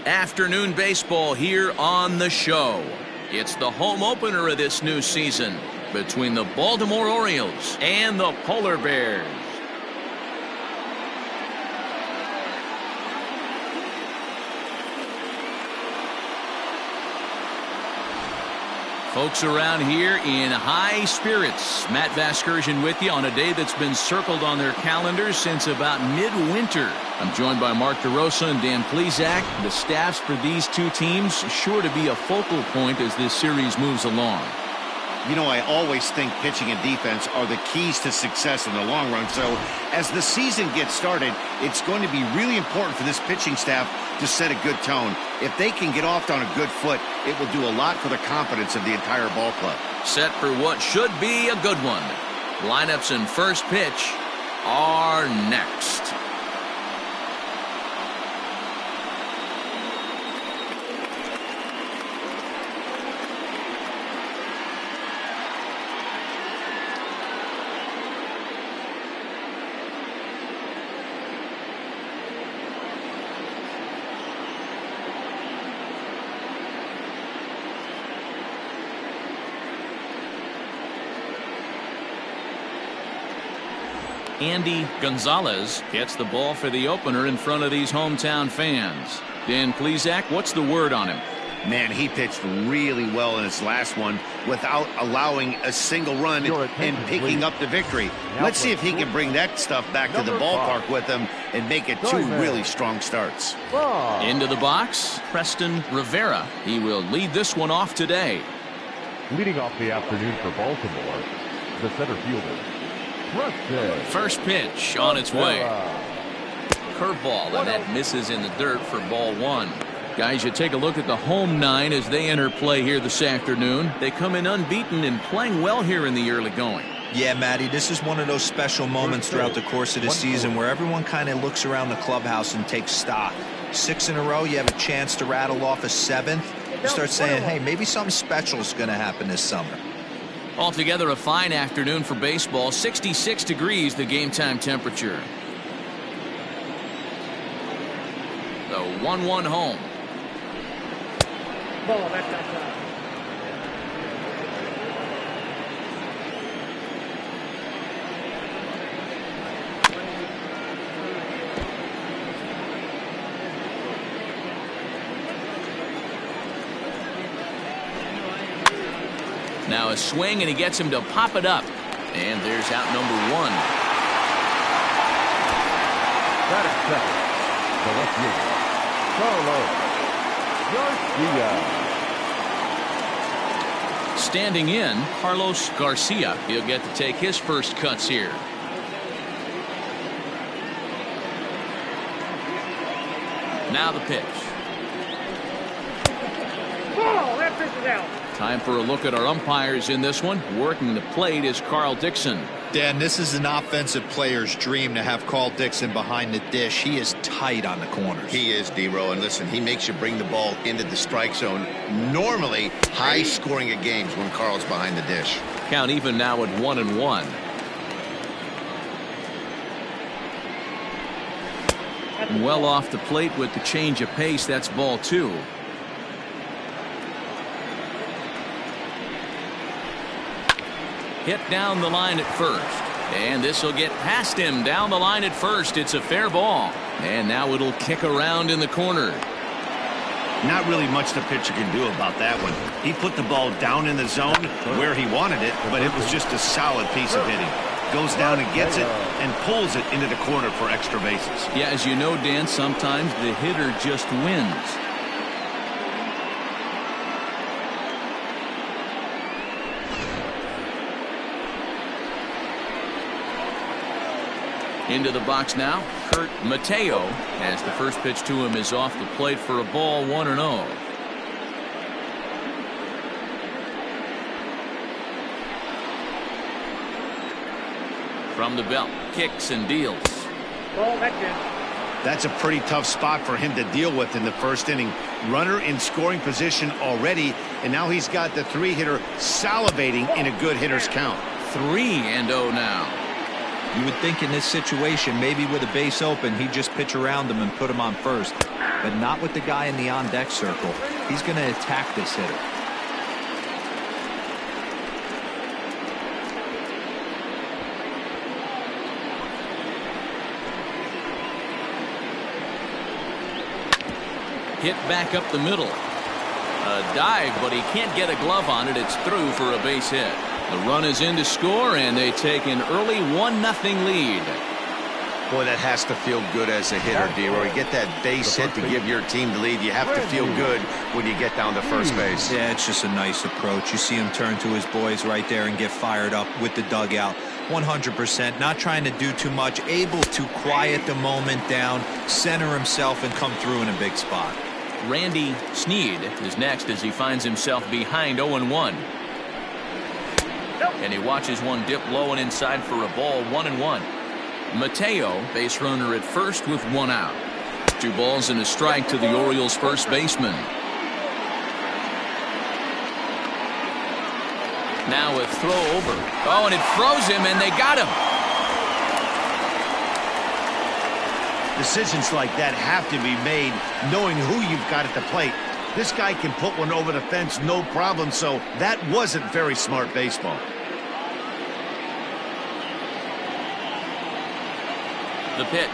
Afternoon baseball here on the show. It's the home opener of this new season between the Baltimore Orioles and the Polar Bears. Folks around here in high spirits. Matt Vasgersian with you on a day that's been circled on their calendars since about midwinter. I'm joined by Mark DeRosa and Dan Plesac. The staffs for these two teams sure to be a focal point as this series moves along. You know, I always think pitching and defense are the keys to success in the long run. So as the season gets started, it's going to be really important for this pitching staff to set a good tone. If they can get off on a good foot, it will do a lot for the confidence of the entire ball club. Set for what should be a good one. Lineups and first pitch are next. Andy Gonzalez gets the ball for the opener in front of these hometown fans. Dan Plesac, what's the word on him? Man, he pitched really well in his last one without allowing a single run and picking up the victory. Let's see if he can bring that stuff back to the ballpark with him and make it two really strong starts. Into the box, Preston Rivera. He will lead this one off today. Leading off the afternoon for Baltimore, the center fielder. First pitch on its way. Curveball, and that misses in the dirt for ball one. Guys, you take a look at the home nine as they enter play here this afternoon. They come in unbeaten and playing well here in the early going. Yeah, Matty, this is one of those special moments throughout the course of the season where everyone kind of looks around the clubhouse and takes stock. 6 in a row, you have a chance to rattle off a 7th. You start saying, hey, maybe something special is going to happen this summer. Altogether, a fine afternoon for baseball. 66 degrees, the game time temperature. The 1-1 home. Ball, that's outside. Now a swing, and he gets him to pop it up. And there's out number one. That is second. The left fielder, Carlos Garcia. Standing in, Carlos Garcia. He'll get to take his first cuts here. Now the pitch. Ball, that pitch is out. Time for a look at our umpires in this one. Working the plate is Carl Dixon. Dan, this is an offensive player's dream to have Carl Dixon behind the dish. He is tight on the corners. He is, D-Row, and listen, he makes you bring the ball into the strike zone. Normally, high scoring of games when Carl's behind the dish. Count even now at 1-1. Well off the plate with the change of pace. That's ball two. Hit down the line at first. And this will get past him down the line at first. It's a fair ball. And now it'll kick around in the corner. Not really much the pitcher can do about that one. He put the ball down in the zone where he wanted it, but it was just a solid piece of hitting. Goes down and gets it and pulls it into the corner for extra bases. Yeah, as you know, Dan, sometimes the hitter just wins. Into the box now, Kurt Mateo, as the first pitch to him is off the plate for a ball, 1-0. From the belt, kicks and deals. Ball, that's it. That's a pretty tough spot for him to deal with in the first inning. Runner in scoring position already, and now he's got the 3-hitter salivating in a good hitter's count. 3-0 now. You would think in this situation, maybe with a base open, he'd just pitch around him and put him on first. But not with the guy in the on-deck circle. He's going to attack this hitter. Hit back up the middle. A dive, but he can't get a glove on it. It's through for a base hit. The run is in to score, and they take an early 1-0 lead. Boy, that has to feel good as a hitter, D-Roy. Get that base hit to give your team the lead. You have to feel good when you get down to first base. Yeah, it's just a nice approach. You see him turn to his boys right there and get fired up with the dugout. 100%, not trying to do too much, able to quiet the moment down, center himself, and come through in a big spot. Randy Sneed is next as he finds himself behind 0-1. And he watches one dip low and inside for a ball, 1-1. Mateo, base runner at first with one out. 2 balls and a strike to the Orioles first baseman. Now a throw over. Oh, and it froze him, and they got him. Decisions like that have to be made knowing who you've got at the plate. This guy can put one over the fence, no problem, so that wasn't very smart baseball. The pitch.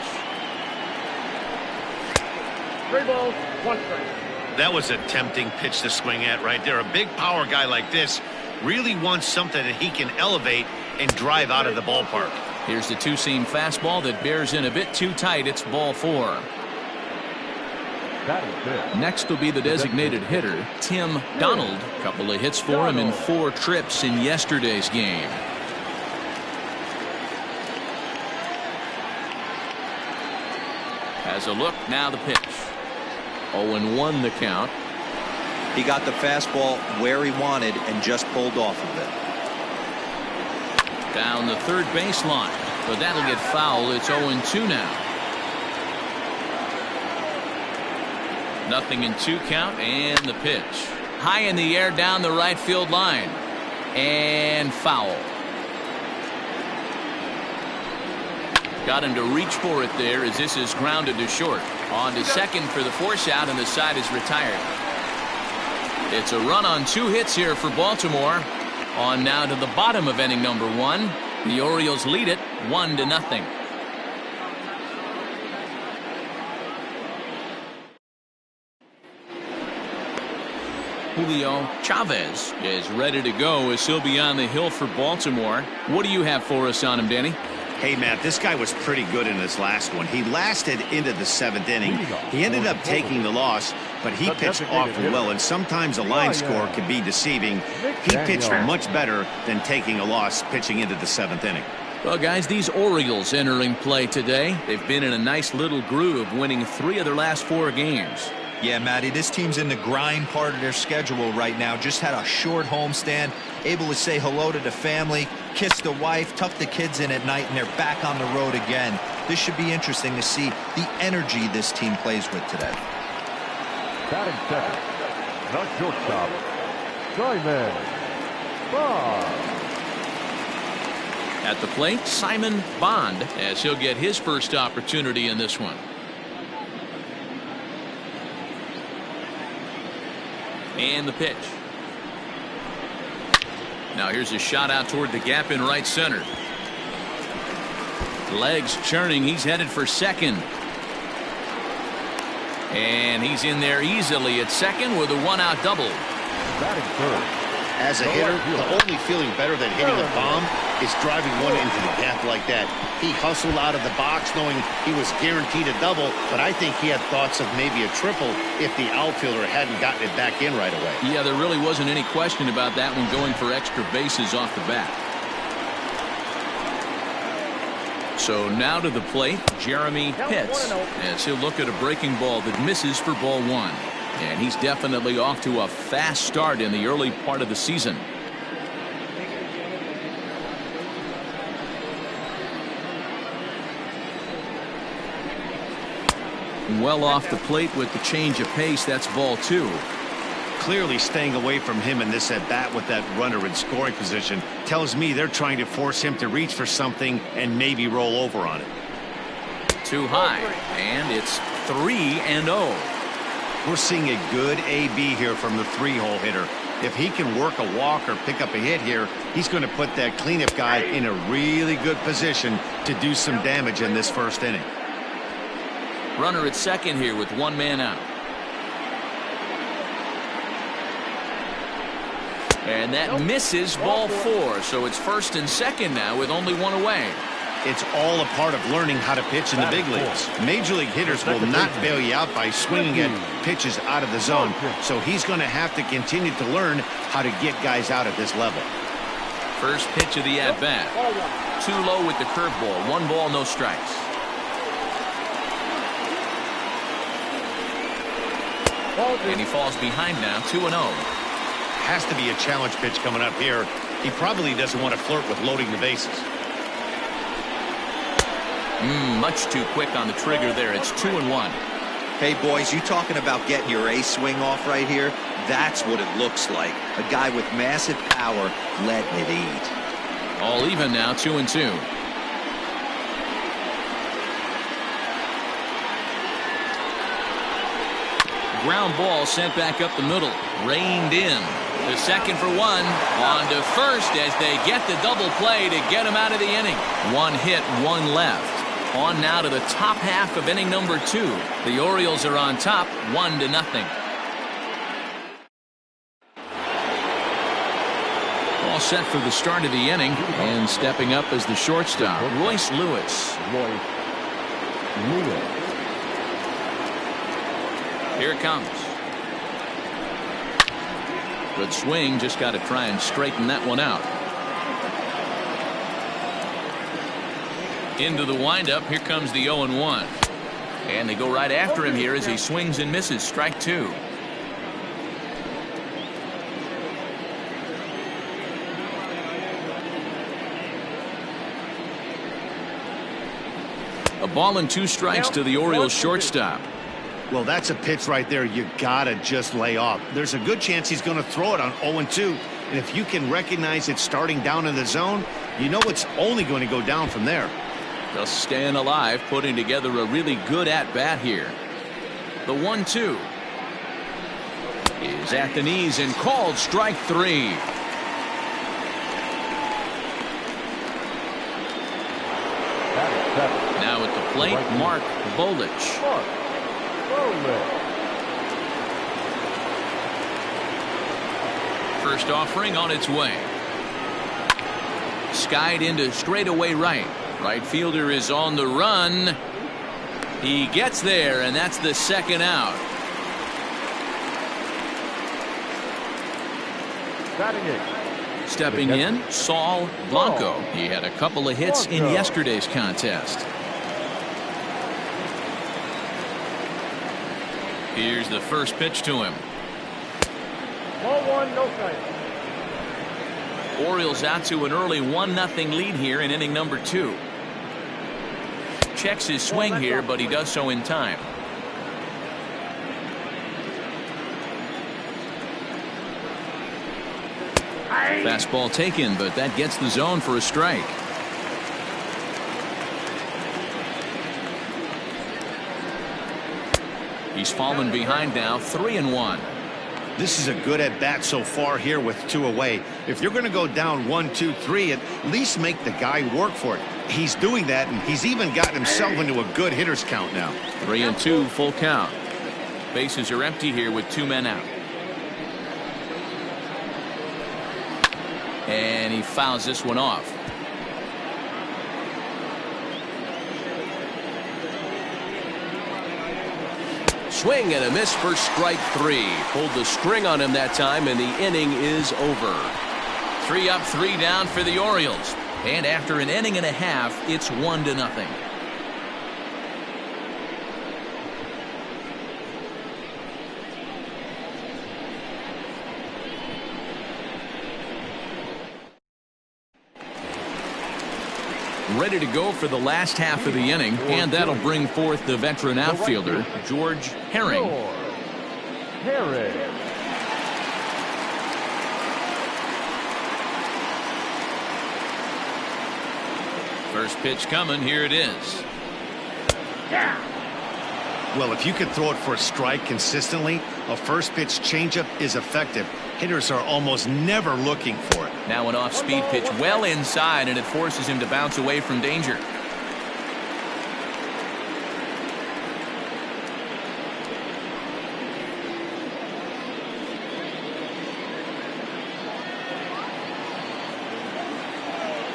3 balls, 1 strike. That was a tempting pitch to swing at right there. A big power guy like this really wants something that he can elevate and drive out of the ballpark. Here's the 2-seam fastball that bears in a bit too tight. It's ball 4. Next will be the designated hitter, Tim Donald. A couple of hits for him in 4 trips in yesterday's game. Has a look, now the pitch. 0-1 the count. He got the fastball where he wanted and just pulled off of it. Down the third baseline, but that'll get foul. It's 0-2 now. Nothing in 2 count, and the pitch. High in the air down the right field line. And foul. Got him to reach for it there as this is grounded to short. On to second for the force out, and the side is retired. It's a run on 2 hits here for Baltimore. On now to the bottom of inning number 1. The Orioles lead it 1-0. Julio Chavez is ready to go as he'll be on the hill for Baltimore. What do you have for us on him, Danny? Hey, Matt, this guy was pretty good in his last one. He lasted into the 7th inning. He ended up taking the loss, but he pitched awfully well, and sometimes a line score can be deceiving. He pitched much better than taking a loss pitching into the 7th inning. Well, guys, these Orioles entering play today. They've been in a nice little groove, winning 3 of their last 4 games. Yeah, Matty, this team's in the grind part of their schedule right now. Just had a short homestand, able to say hello to the family, kiss the wife, tuck the kids in at night, and they're back on the road again. This should be interesting to see the energy this team plays with today. Batting second, the shortstop, Simon Bond. At the plate, Simon Bond, as he'll get his first opportunity in this one. And the pitch. Now here's a shot out toward the gap in right center. Legs churning. He's headed for second. And he's in there easily at second with a 1-out double. Batting third. As a hitter, the only feeling better than hitting a bomb is driving one into the gap like that. He hustled out of the box knowing he was guaranteed a double, but I think he had thoughts of maybe a triple if the outfielder hadn't gotten it back in right away. Yeah, there really wasn't any question about that one, going for extra bases off the bat. So now to the plate, Jeremy Pitts, as he'll look at a breaking ball that misses for ball 1. And he's definitely off to a fast start in the early part of the season. Well off the plate with the change of pace. That's ball 2. clearly staying away from him in this at-bat with that runner in scoring position. Tells me they're trying to force him to reach for something and maybe roll over on it. Too high, and it's 3-0. We're seeing a good AB here from the three-hole hitter. If he can work a walk or pick up a hit here, he's going to put that cleanup guy in a really good position to do some damage in this first inning. Runner at second here with one man out. And that misses, ball 4. So it's first and second now with only one away. It's all a part of learning how to pitch in the big leagues. Major league hitters will not bail you out by swinging at pitches out of the zone. So he's going to have to continue to learn how to get guys out at this level. First pitch of the at-bat. Too low with the curveball. 1 ball, no strikes. And he falls behind now, 2-0. Has to be a challenge pitch coming up here. He probably doesn't want to flirt with loading the bases. Much too quick on the trigger there. It's 2-1. Hey, boys, you talking about getting your ace swing off right here? That's what it looks like. A guy with massive power letting it eat. All even now, 2-2. Ground ball sent back up the middle. Reined in. The second for 1. On to first as they get the double play to get him out of the inning. 1 hit, 1 left. On now to the top half of inning number 2. The Orioles are on top, 1-0. All set for the start of the inning, and stepping up as the shortstop, Royce Lewis. Here it comes. Good swing, just got to try and straighten that one out. Into the windup, here comes the 0-1. And they go right after him here as he swings and misses. Strike 2. A ball and 2 strikes to the Orioles shortstop. Well, that's a pitch right there you gotta just lay off. There's a good chance he's going to throw it on 0-2. And if you can recognize it starting down in the zone, you know it's only going to go down from there. Just staying alive, putting together a really good at-bat here. The 1-2 is at the knees and called strike 3. Now at the plate, Mark Bolich. First offering on its way. Skied into straightaway right. Right fielder is on the run. He gets there, and that's the second out. Stepping in, Saul Blanco. He had a couple of hits in yesterday's contest. Here's the first pitch to him. Ball 1, no strike. Orioles out to an early 1-0 lead here in inning number 2. Checks his swing here, but he does so in time. Fastball taken, but that gets the zone for a strike. He's fallen behind now, 3-1. This is a good at-bat so far here with 2 away. If you're going to go down 1-2-3, at least make the guy work for it. He's doing that, and he's even gotten himself into a good hitter's count now. 3-2, full count. Bases are empty here with 2 men out. And he fouls this one off. Swing and a miss for strike 3. Pulled the string on him that time, and the inning is over. 3 up, 3 down for the Orioles. And after an inning and a half, it's 1-0. Ready to go for the last half of the inning, and that'll bring forth the veteran outfielder, George Herring. First pitch coming. Here it is. Well, if you can throw it for a strike consistently, a first pitch changeup is effective. Hitters are almost never looking for it. Now an off-speed pitch well inside, and it forces him to bounce away from danger.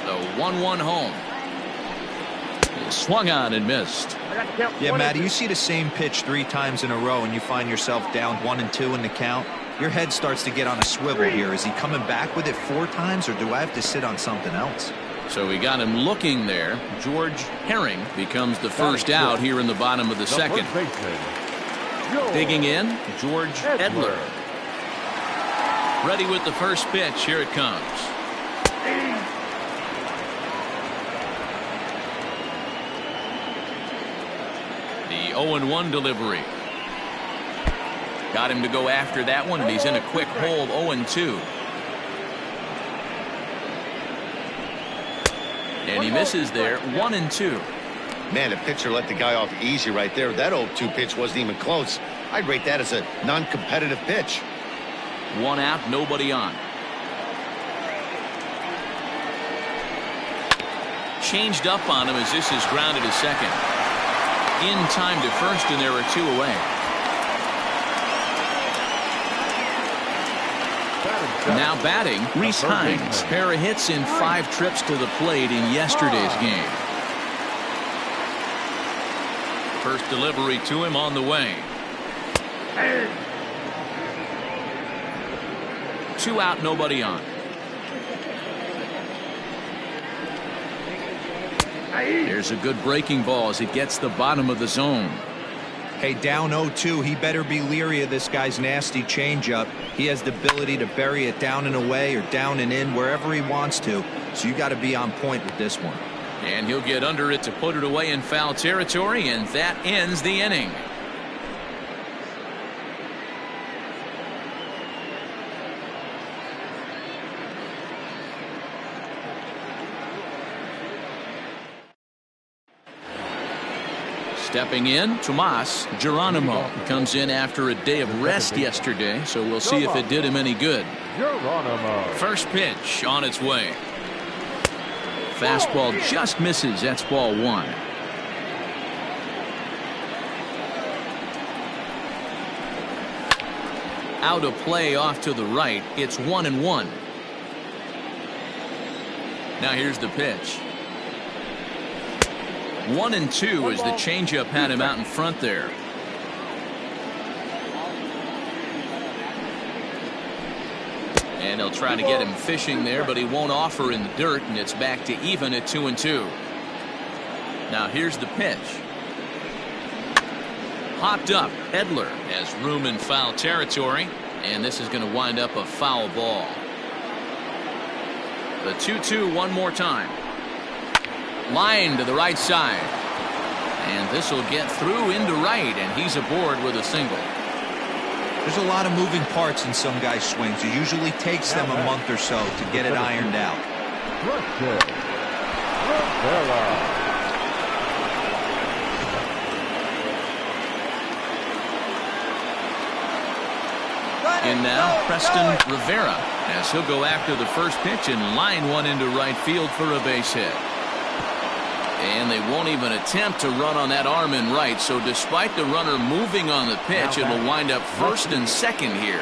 The 1-1 home. He swung on and missed. Yeah, Matty, you see the same pitch 3 times in a row and you find yourself down 1-2 in the count. Your head starts to get on a swivel here. Is he coming back with it 4 times, or do I have to sit on something else? So we got him looking there. George Herring becomes the first out here in the bottom of the second. Digging in, George Edler. Ready with the first pitch. Here it comes. The 0-1 delivery. Got him to go after that one, and he's in a quick hold. 0-2. And he misses there. 1-2. Man, the pitcher let the guy off easy right there. That 0-2 pitch wasn't even close. I'd rate that as a non-competitive pitch. 1 out, nobody on. Changed up on him as this is grounded to second. In time to first, and there are 2 away. Now batting, Reese Hines. Pair of hits in 5 trips to the plate in yesterday's game. First delivery to him on the way. 2 out, nobody on. There's a good breaking ball as it gets the bottom of the zone. Hey, down 0-2, he better be leery of this guy's nasty changeup. He has the ability to bury it down and away or down and in wherever he wants to. So you got to be on point with this one. And he'll get under it to put it away in foul territory, and that ends the inning. Stepping in, Tomas Geronimo comes in after a day of rest yesterday, so we'll see if it did him any good. First pitch on its way. Fastball just misses. That's ball 1. Out of play off to the right. It's 1-1. Now here's the pitch. 1-2 as the changeup had him out in front there. And they'll try to get him fishing there, but he won't offer in the dirt, and it's back to even at 2-2. Now here's the pitch. Hopped up. Edler has room in foul territory, and this is going to wind up a foul ball. The 2-2 one more time. Line to the right side, and this will get through into right, and he's aboard with a single. There's a lot of moving parts in some guys' swings. It usually takes them a month or so to get it ironed out. And now Preston Rivera as he'll go after the first pitch and line one into right field for a base hit. And they won't even attempt to run on that arm in right, so despite the runner moving on the pitch, it'll wind up first and second here.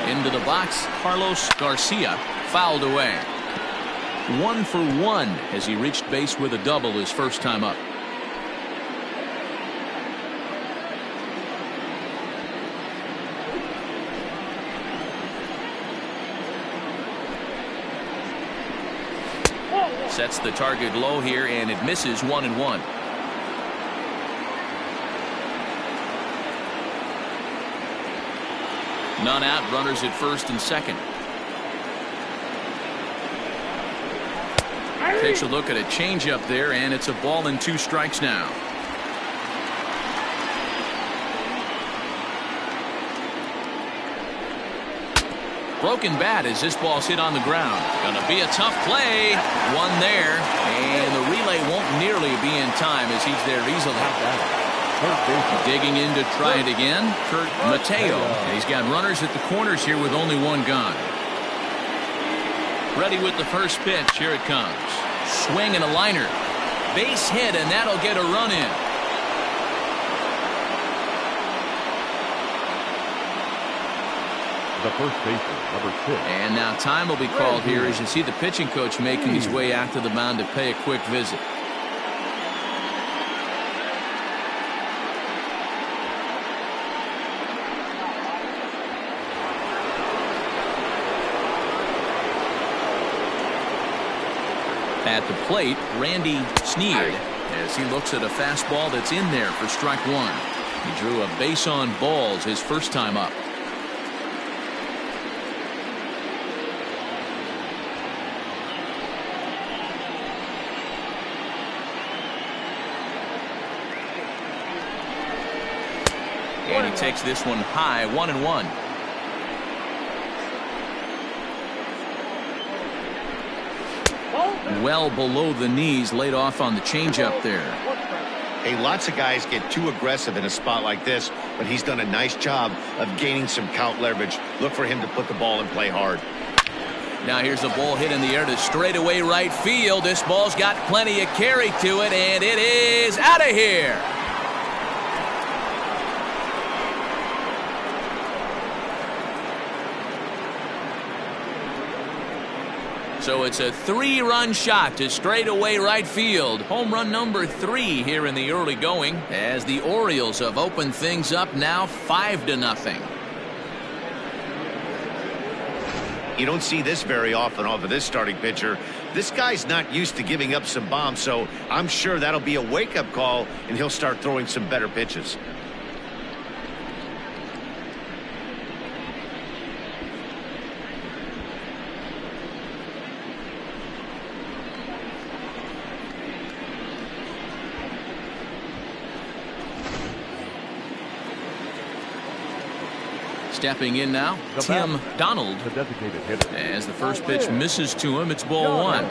Into the box, Carlos Garcia fouled away. 1 for 1 as he reached base with a double his first time up. Sets the target low here, and it misses. 1-1. None out, runners at first and second. Takes a look at a changeup there, and it's a ball and 2 strikes now. Broken bat as this ball's hit on the ground. Gonna be a tough play. One there, and the relay won't nearly be in time as he's there easily. Digging in to try it again, Kurt Mateo. And he's got runners at the corners here with only one gone. Ready with the first pitch. Here it comes. Swing and a liner. Base hit, and that'll get a run in. The first baseman, number 6. And now time will be called here as you see the pitching coach making his way out to the mound to pay a quick visit. At the plate, Randy Sneed, as he looks at a fastball that's in there for strike one. He drew a base on balls his first time up. And he takes this one high, 1-1. Well below the knees, laid off on the changeup there. Hey, lots of guys get too aggressive in a spot like this, but he's done a nice job of gaining some count leverage. Look for him to put the ball and play hard. Now here's a ball hit in the air to straightaway right field. This ball's got plenty of carry to it, and it is out of here. So it's a 3-run shot to straightaway right field. Home run number 3 here in the early going as the Orioles have opened things up now 5-0. You don't see this very often off of this starting pitcher. This guy's not used to giving up some bombs, so I'm sure that'll be a wake-up call, and he'll start throwing some better pitches. Stepping in now, Tim Donald. The designated hitter. As the first pitch misses to him, it's ball 1.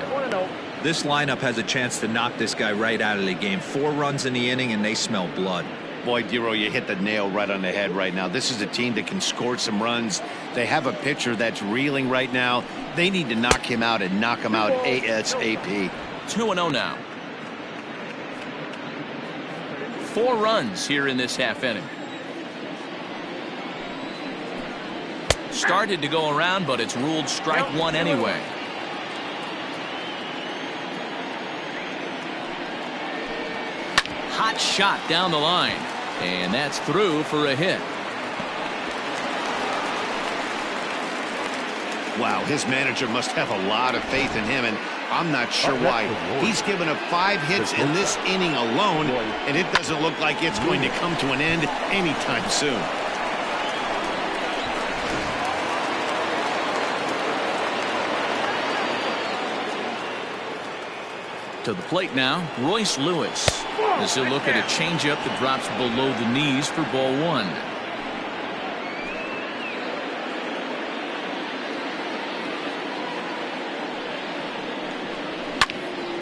This lineup has a chance to knock this guy right out of the game. 4 runs in the inning, and they smell blood. Boy, Dero, you hit the nail right on the head right now. This is a team that can score some runs. They have a pitcher that's reeling right now. They need to knock him out and knock him out ASAP. 2-0 now. 4 runs here in this half inning. Started to go around, but it's ruled strike 1 anyway. Hot shot down the line, and that's through for a hit. Wow, his manager must have a lot of faith in him, and I'm not sure why. He's given up 5 hits in this inning alone, and it doesn't look like it's going to come to an end anytime soon. To the plate now, Royce Lewis. As he'll look at a changeup that drops below the knees for ball 1.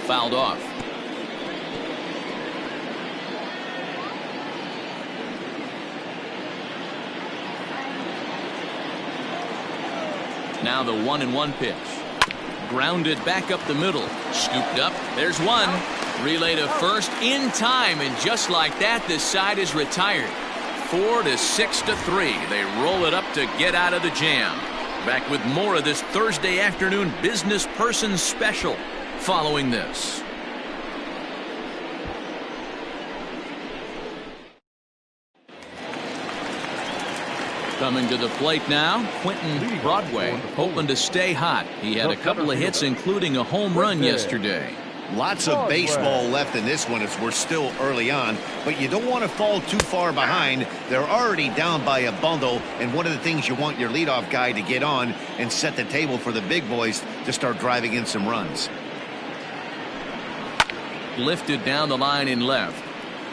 Fouled off. Now the 1-1 pitch. Grounded back up the middle. Scooped up. There's one. Relay to first in time, and just like that, this side is retired. 4-6-3. They roll it up to get out of the jam. Back with more of this Thursday afternoon business person special following this. Coming to the plate now, Quentin Broadway, hoping to stay hot. He had a couple of hits, including a home run yesterday. Lots of baseball left in this one as we're still early on, but you don't want to fall too far behind. They're already down by a bundle, and one of the things you want your leadoff guy to get on and set the table for the big boys to start driving in some runs. Lifted down the line in left.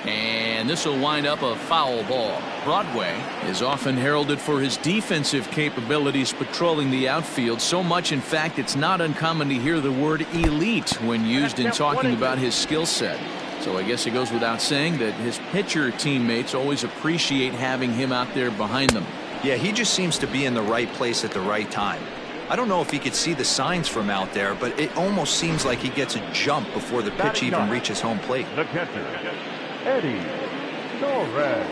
And this will wind up a foul ball. Broadway is often heralded for his defensive capabilities patrolling the outfield. So much, in fact, it's not uncommon to hear the word elite when used in talking about his skill set. So I guess it goes without saying that his pitcher teammates always appreciate having him out there behind them. Yeah, he just seems to be in the right place at the right time. I don't know if he could see the signs from out there, but it almost seems like he gets a jump before the pitch even reaches home plate. The catcher, Eddie Torres.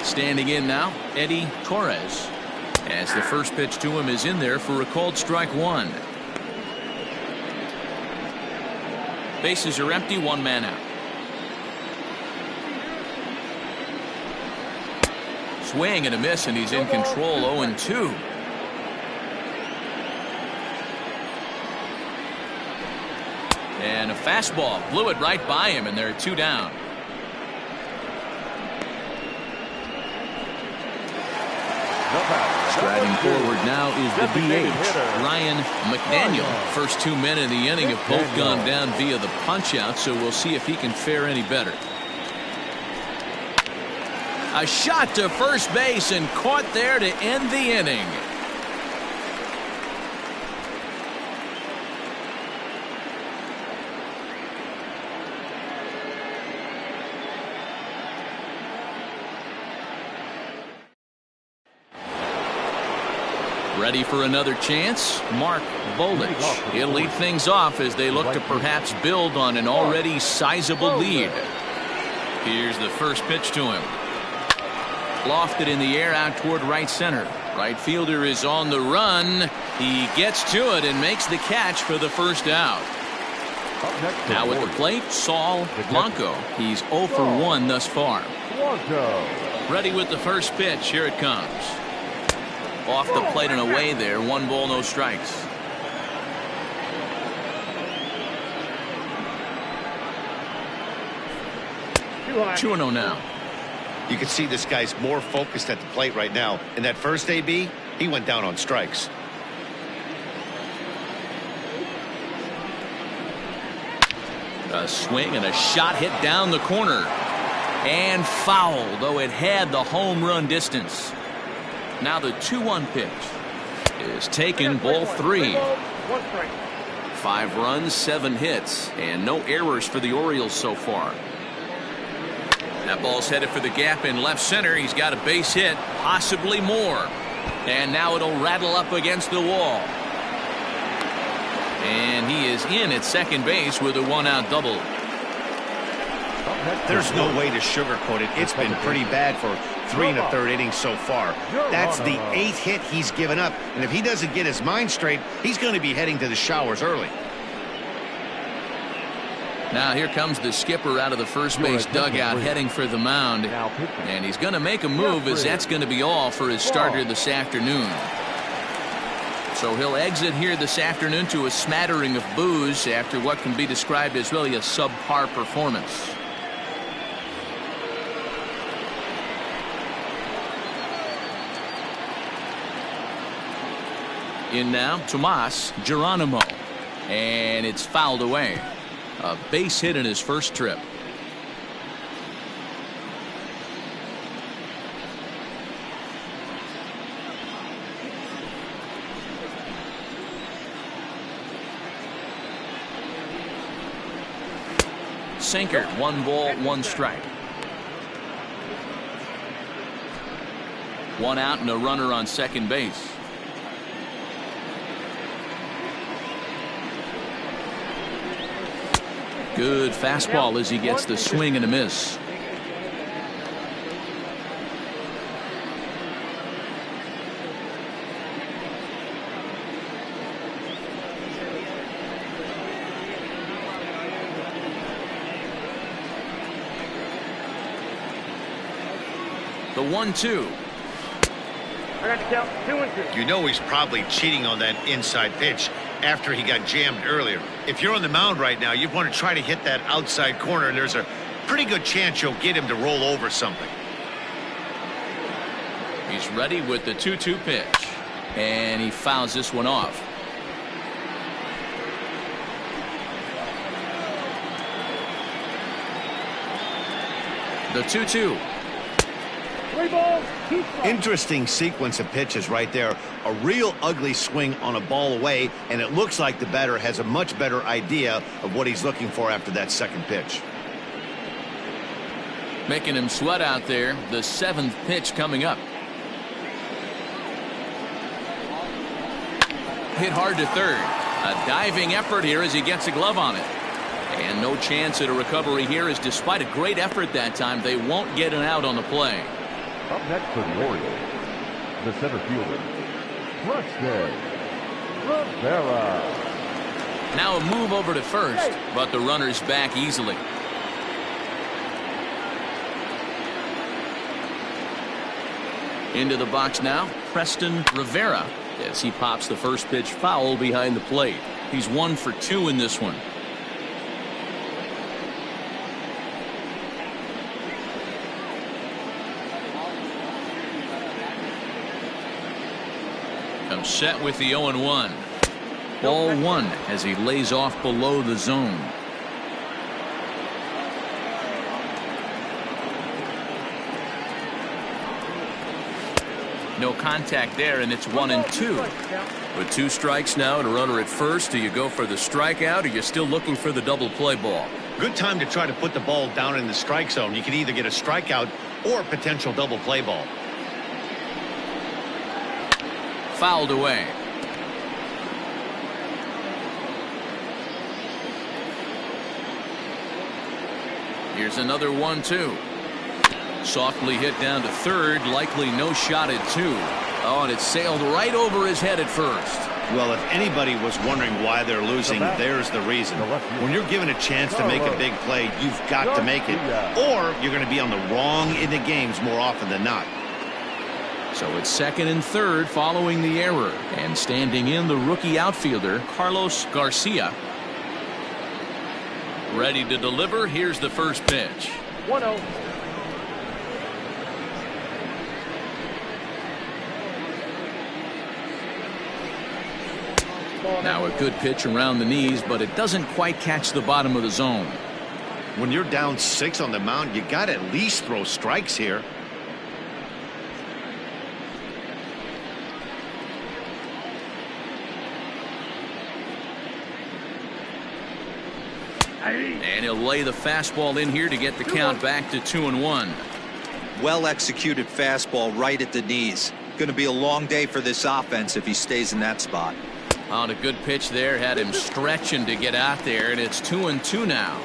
Standing in now, Eddie Torres, as the first pitch to him is in there for a called strike one. Bases are empty, one man out. Swing and a miss, and he's in control. 0-2. And a fastball blew it right by him, and there are two down. Striding forward now is the DH, Ryan McDaniel. First 2 men in the inning have both gone down via the punch-out, so we'll see if he can fare any better. A shot to first base and caught there to end the inning. Ready for another chance? Mark Bolich. He'll lead things off as they look to perhaps build on an already sizable lead. Here's the first pitch to him. Lofted in the air out toward right center. Right fielder is on the run. He gets to it and makes the catch for the first out. Now at the plate, Saul Blanco. He's 0 for 1 thus far. Ready with the first pitch. Here it comes. Off the plate and away there. 1 ball, no strikes. Two and 0 now. You can see this guy's more focused at the plate right now. In that first AB, he went down on strikes. A swing and a shot hit down the corner. And foul, though it had the home run distance. Now the 2-1 pitch is taken, ball 3. 5 runs, 7 hits, and no errors for the Orioles so far. That ball's headed for the gap in left center. He's got a base hit, possibly more. And now it'll rattle up against the wall. And he is in at second base with a 1-out double. There's no way to sugarcoat it. It's been pretty bad for 3 1/3 innings so far. That's the 8th hit he's given up. And if he doesn't get his mind straight, he's going to be heading to the showers early. Now here comes the skipper out of the first base dugout heading for the mound. And he's going to make a move, as that's going to be all for his starter this afternoon. So he'll exit here this afternoon to a smattering of boos after what can be described as really a subpar performance. In now, Tomas Geronimo. And it's fouled away. A base hit in his first trip. Sinker, 1 ball, 1 strike. 1 out and a runner on second base. Good fastball as he gets the swing and a miss. The 1-2. I got to count 2-2. You know he's probably cheating on that inside pitch after he got jammed earlier. If you're on the mound right now, you want to try to hit that outside corner, and there's a pretty good chance you'll get him to roll over something. He's ready with the 2-2 pitch. And he fouls this one off. The 2-2. Interesting sequence of pitches right there. A real ugly swing on a ball away, and it looks like the batter has a much better idea of what he's looking for after that second pitch. Making him sweat out there. The 7th pitch coming up. Hit hard to third. A diving effort here as he gets a glove on it. And no chance at a recovery here, as despite a great effort that time, they won't get an out on the play. Up next for the Orioles, the center fielder, Preston Rivera. Now a move over to first, but the runner's back easily. Into the box now, Preston Rivera, as he pops the first pitch foul behind the plate. He's 1 for 2 in this one. Comes set with the 0-1. Ball 1 as he lays off below the zone. No contact there, and it's 1-2. With 2 strikes now and a runner at first, do you go for the strikeout, or are you still looking for the double play ball? Good time to try to put the ball down in the strike zone. You can either get a strikeout or a potential double play ball. Fouled away. Here's another 1-2. Softly hit down to third, likely no shot at 2. Oh, and it sailed right over his head at first. Well, if anybody was wondering why they're losing, there's the reason. When you're given a chance to make a big play, you've got to make it, or you're going to be on the wrong end of games more often than not. So it's 2nd and 3rd following the error, and standing in the rookie outfielder Carlos Garcia. Ready to deliver. Here's the first pitch. 1-0. Now a good pitch around the knees, but it doesn't quite catch the bottom of the zone. When you're down 6 on the mound, you got to at least throw strikes here. And he'll lay the fastball in here to get the count back to 2-1. Well executed fastball right at the knees. Going to be a long day for this offense if he stays in that spot. On a good pitch there, had him stretching to get out there, and it's 2-2 now.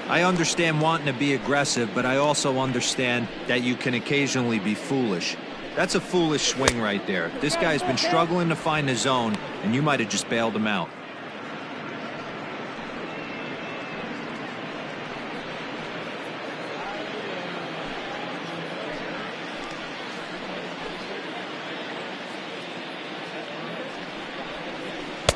I understand wanting to be aggressive, but I also understand that you can occasionally be foolish. That's a foolish swing right there. This guy's been struggling to find the zone, and you might have just bailed him out.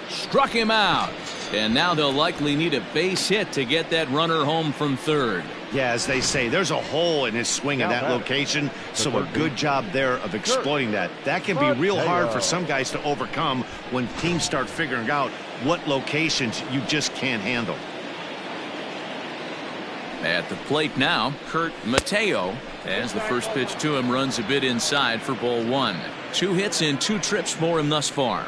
Struck him out. And now they'll likely need a base hit to get that runner home from third. Yeah, as they say, there's a hole in his swing at that location, so a good job there of exploiting that. That can be real hard for some guys to overcome when teams start figuring out what locations you just can't handle. At the plate now, Kurt Mateo, as the first pitch to him runs a bit inside for ball 1. 2 hits in 2 trips for him thus far.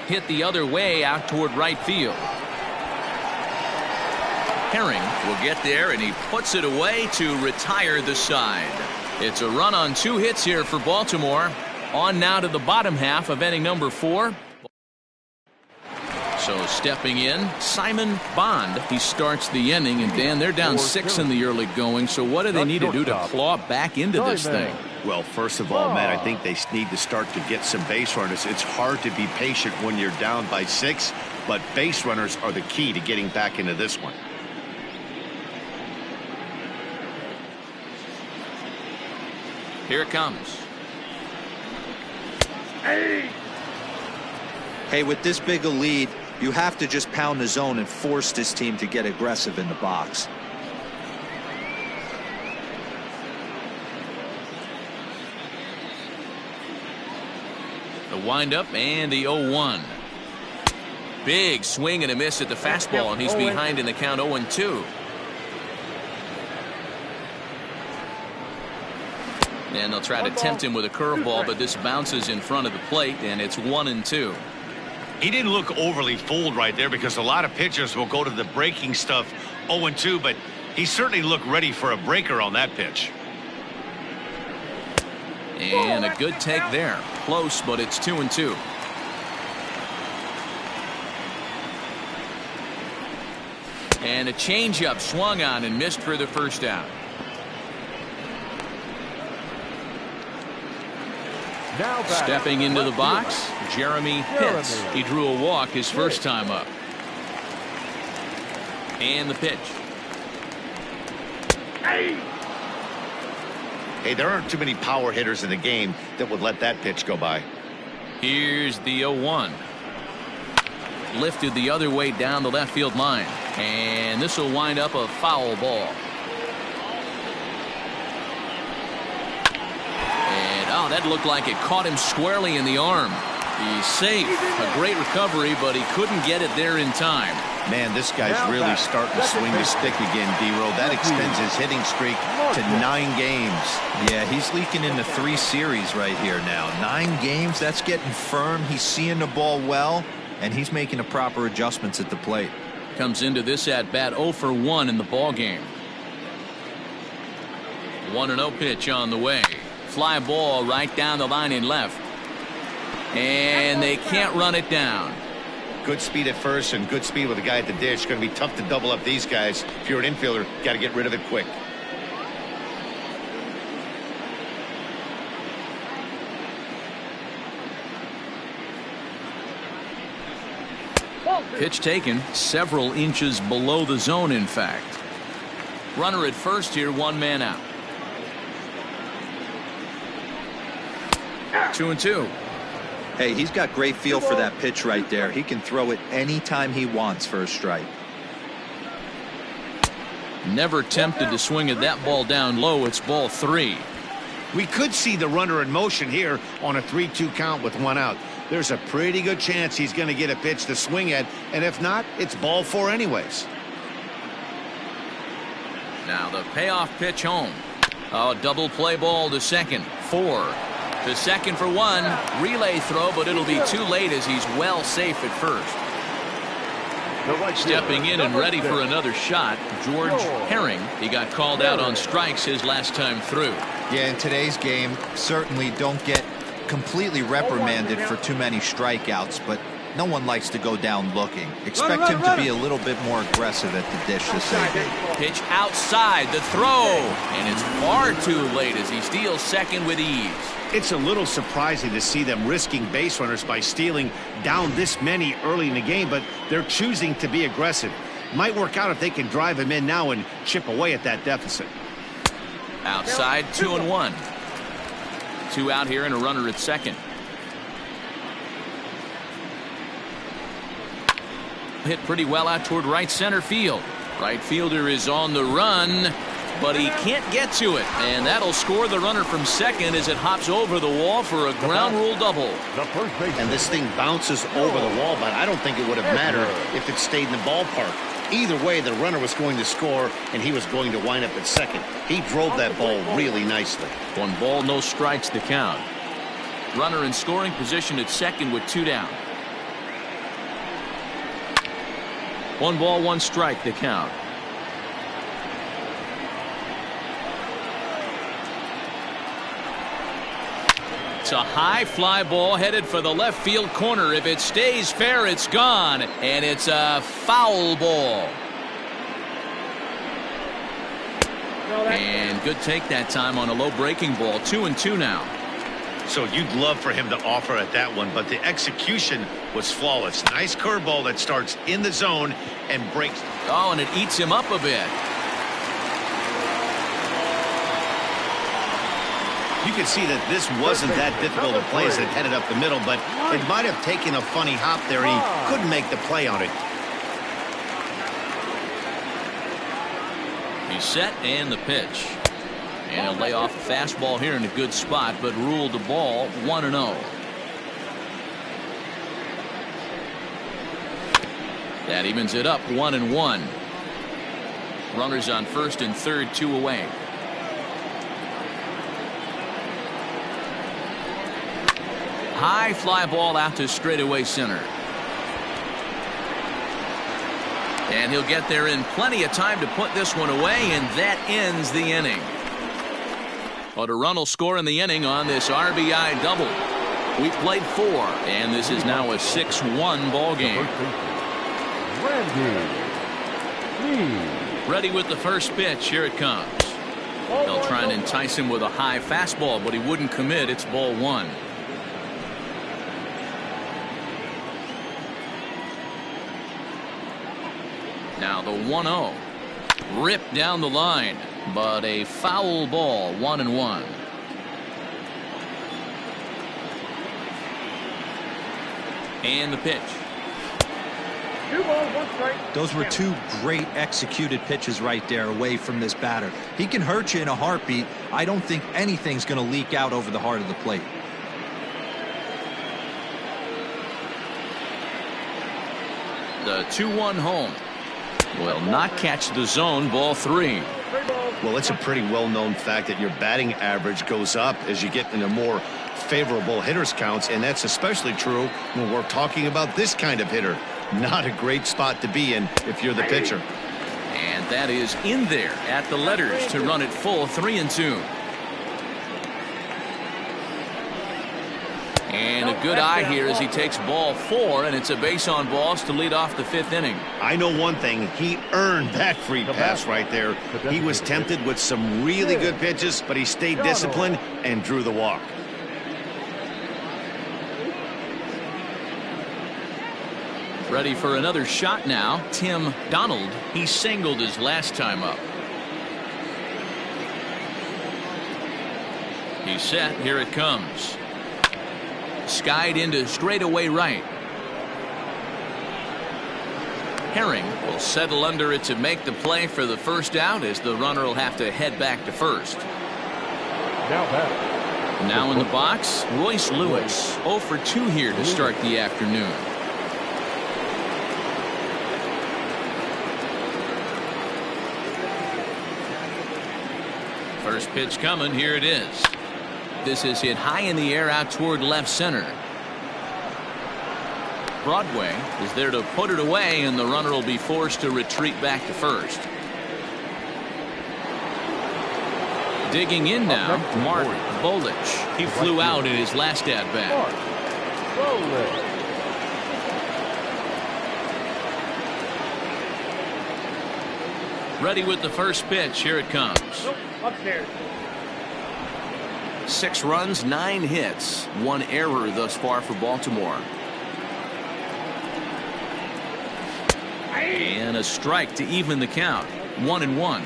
Hit the other way out toward right field. Herring will get there, and he puts it away to retire the side. It's a run on 2 hits here for Baltimore. On now to the bottom half of inning number 4. So stepping in, Simon Bond. He starts the inning, and Dan, they're down 6 in the early going. So what do they need to do to claw back into this thing? Well, first of all, Matt, I think they need to start to get some base runners. It's hard to be patient when you're down by 6, but base runners are the key to getting back into this one. Here it comes. Hey, with this big a lead, you have to just pound the zone and force this team to get aggressive in the box. windup and the 0-1. Big swing and a miss at the fastball, and he's behind in the count 0-2. And they'll try to tempt him with a curveball, but this bounces in front of the plate, and it's 1-2. He didn't look overly fooled right there because a lot of pitchers will go to the breaking stuff 0-2, but he certainly looked ready for a breaker on that pitch. And a good take there. Close, but it's 2-2. And a changeup swung on and missed for the first out. Now stepping into the box, Jeremy Pitts. He drew a walk his first time up. And the pitch. Hey, there aren't too many power hitters in the game that would let that pitch go by. Here's the 0-1. Lifted the other way down the left field line. And this will wind up a foul ball. Oh, that looked like it caught him squarely in the arm. He's safe. A great recovery, but he couldn't get it there in time. Man, this guy's really starting to swing the stick again, D-Roll. That extends his hitting streak to 9 games. Yeah, he's leaking into 3 series right here now. 9 games, that's getting firm. He's seeing the ball well, and he's making the proper adjustments at the plate. Comes into this at-bat 0 for 1 in the ball game. 1-0 pitch on the way. Fly ball right down the line in left. And they can't run it down. Good speed at first and good speed with the guy at the dish. Going to be tough to double up these guys. If you're an infielder, got to get rid of it quick. Pitch taken several inches below the zone, in fact. Runner at first here, 1 man out. 2-2. Hey, he's got great feel for that pitch right there. He can throw it anytime he wants for a strike. Never tempted to swing at that ball down low. It's ball 3. We could see the runner in motion here on a 3-2 count with 1 out. There's a pretty good chance he's going to get a pitch to swing at, and if not, it's ball 4 anyways. Now the payoff pitch home. Oh, double play ball to second. 4. To second for 1. Relay throw, but it'll be too late as he's well safe at first. Stepping in and ready for another shot, George Herring. He got called out on strikes his last time through. Yeah, in today's game, certainly don't get completely reprimanded for too many strikeouts, but no one likes to go down looking. Expect him to be a little bit more aggressive at the dish this evening. Pitch outside, the throw, and it's far too late as he steals second with ease. It's a little surprising to see them risking base runners by stealing down this many early in the game, but they're choosing to be aggressive. Might work out if they can drive him in now and chip away at that deficit. Outside, 2-1. 2 out here and a runner at second. Hit pretty well out toward right center field. Right fielder is on the run, but he can't get to it, and that'll score the runner from second as it hops over the wall for a ground rule double. And this thing bounces over the wall, but I don't think it would have mattered if it stayed in the ballpark. Either way, the runner was going to score, and he was going to wind up at second. He drove that ball really nicely. 1 ball, no strikes to count. Runner in scoring position at second with 2 down. 1 ball, 1 strike to count. It's a high fly ball headed for the left field corner. If it stays fair, it's gone, and it's a foul ball. And good take that time on a low breaking ball. 2-2 now. So you'd love for him to offer at that one, but the execution was flawless. Nice curveball that starts in the zone and breaks. Oh, and it eats him up a bit. You can see that this wasn't that difficult to play as it headed up the middle, but it might have taken a funny hop there. He couldn't make the play on it. He's set and the pitch. And he'll lay off a fastball here in a good spot, but ruled the ball 1-0. That evens it up 1-1. Runners on first and third, 2 away. High fly ball out to straightaway center. And he'll get there in plenty of time to put this one away, and that ends the inning. But a run will score in the inning on this RBI double. We played 4, and this is now a 6-1 ball game. Ready with the first pitch. Here it comes. They'll try and entice him with a high fastball, but he wouldn't commit. It's ball 1. Now the 1-0. Ripped down the line, but a foul ball, 1-1. And the pitch. 2 balls, 1 strike. Those were 2 great executed pitches right there away from this batter. He can hurt you in a heartbeat. I don't think anything's going to leak out over the heart of the plate. The 2-1 home will not catch the zone. Ball 3. Well, it's a pretty well-known fact that your batting average goes up as you get into more favorable hitters counts, and that's especially true when we're talking about this kind of hitter. Not a great spot to be in if you're the pitcher. And that is in there at the letters to run it full, 3-2. And a good eye here as he takes ball 4, and it's a base on balls to lead off the 5th inning. I know one thing. He earned that free pass right there. He was tempted with some really good pitches, but he stayed disciplined and drew the walk. Ready for another shot now. Tim Donald. He singled his last time up. He's set. Here it comes. Skied into straightaway right. Herring will settle under it to make the play for the first out, as the runner will have to head back to first. Now in the box, Royce Lewis. 0 for 2 here to start the afternoon. First pitch coming. Here it is. This is hit high in the air out toward left center. Broadway is there to put it away, and the runner will be forced to retreat back to first. Digging in now, Mark Bolich. He flew out in his last at-bat. Ready with the first pitch. Here it comes. Upstairs. 6 runs, 9 hits, 1 error thus far for Baltimore. And a strike to even the count. 1-1.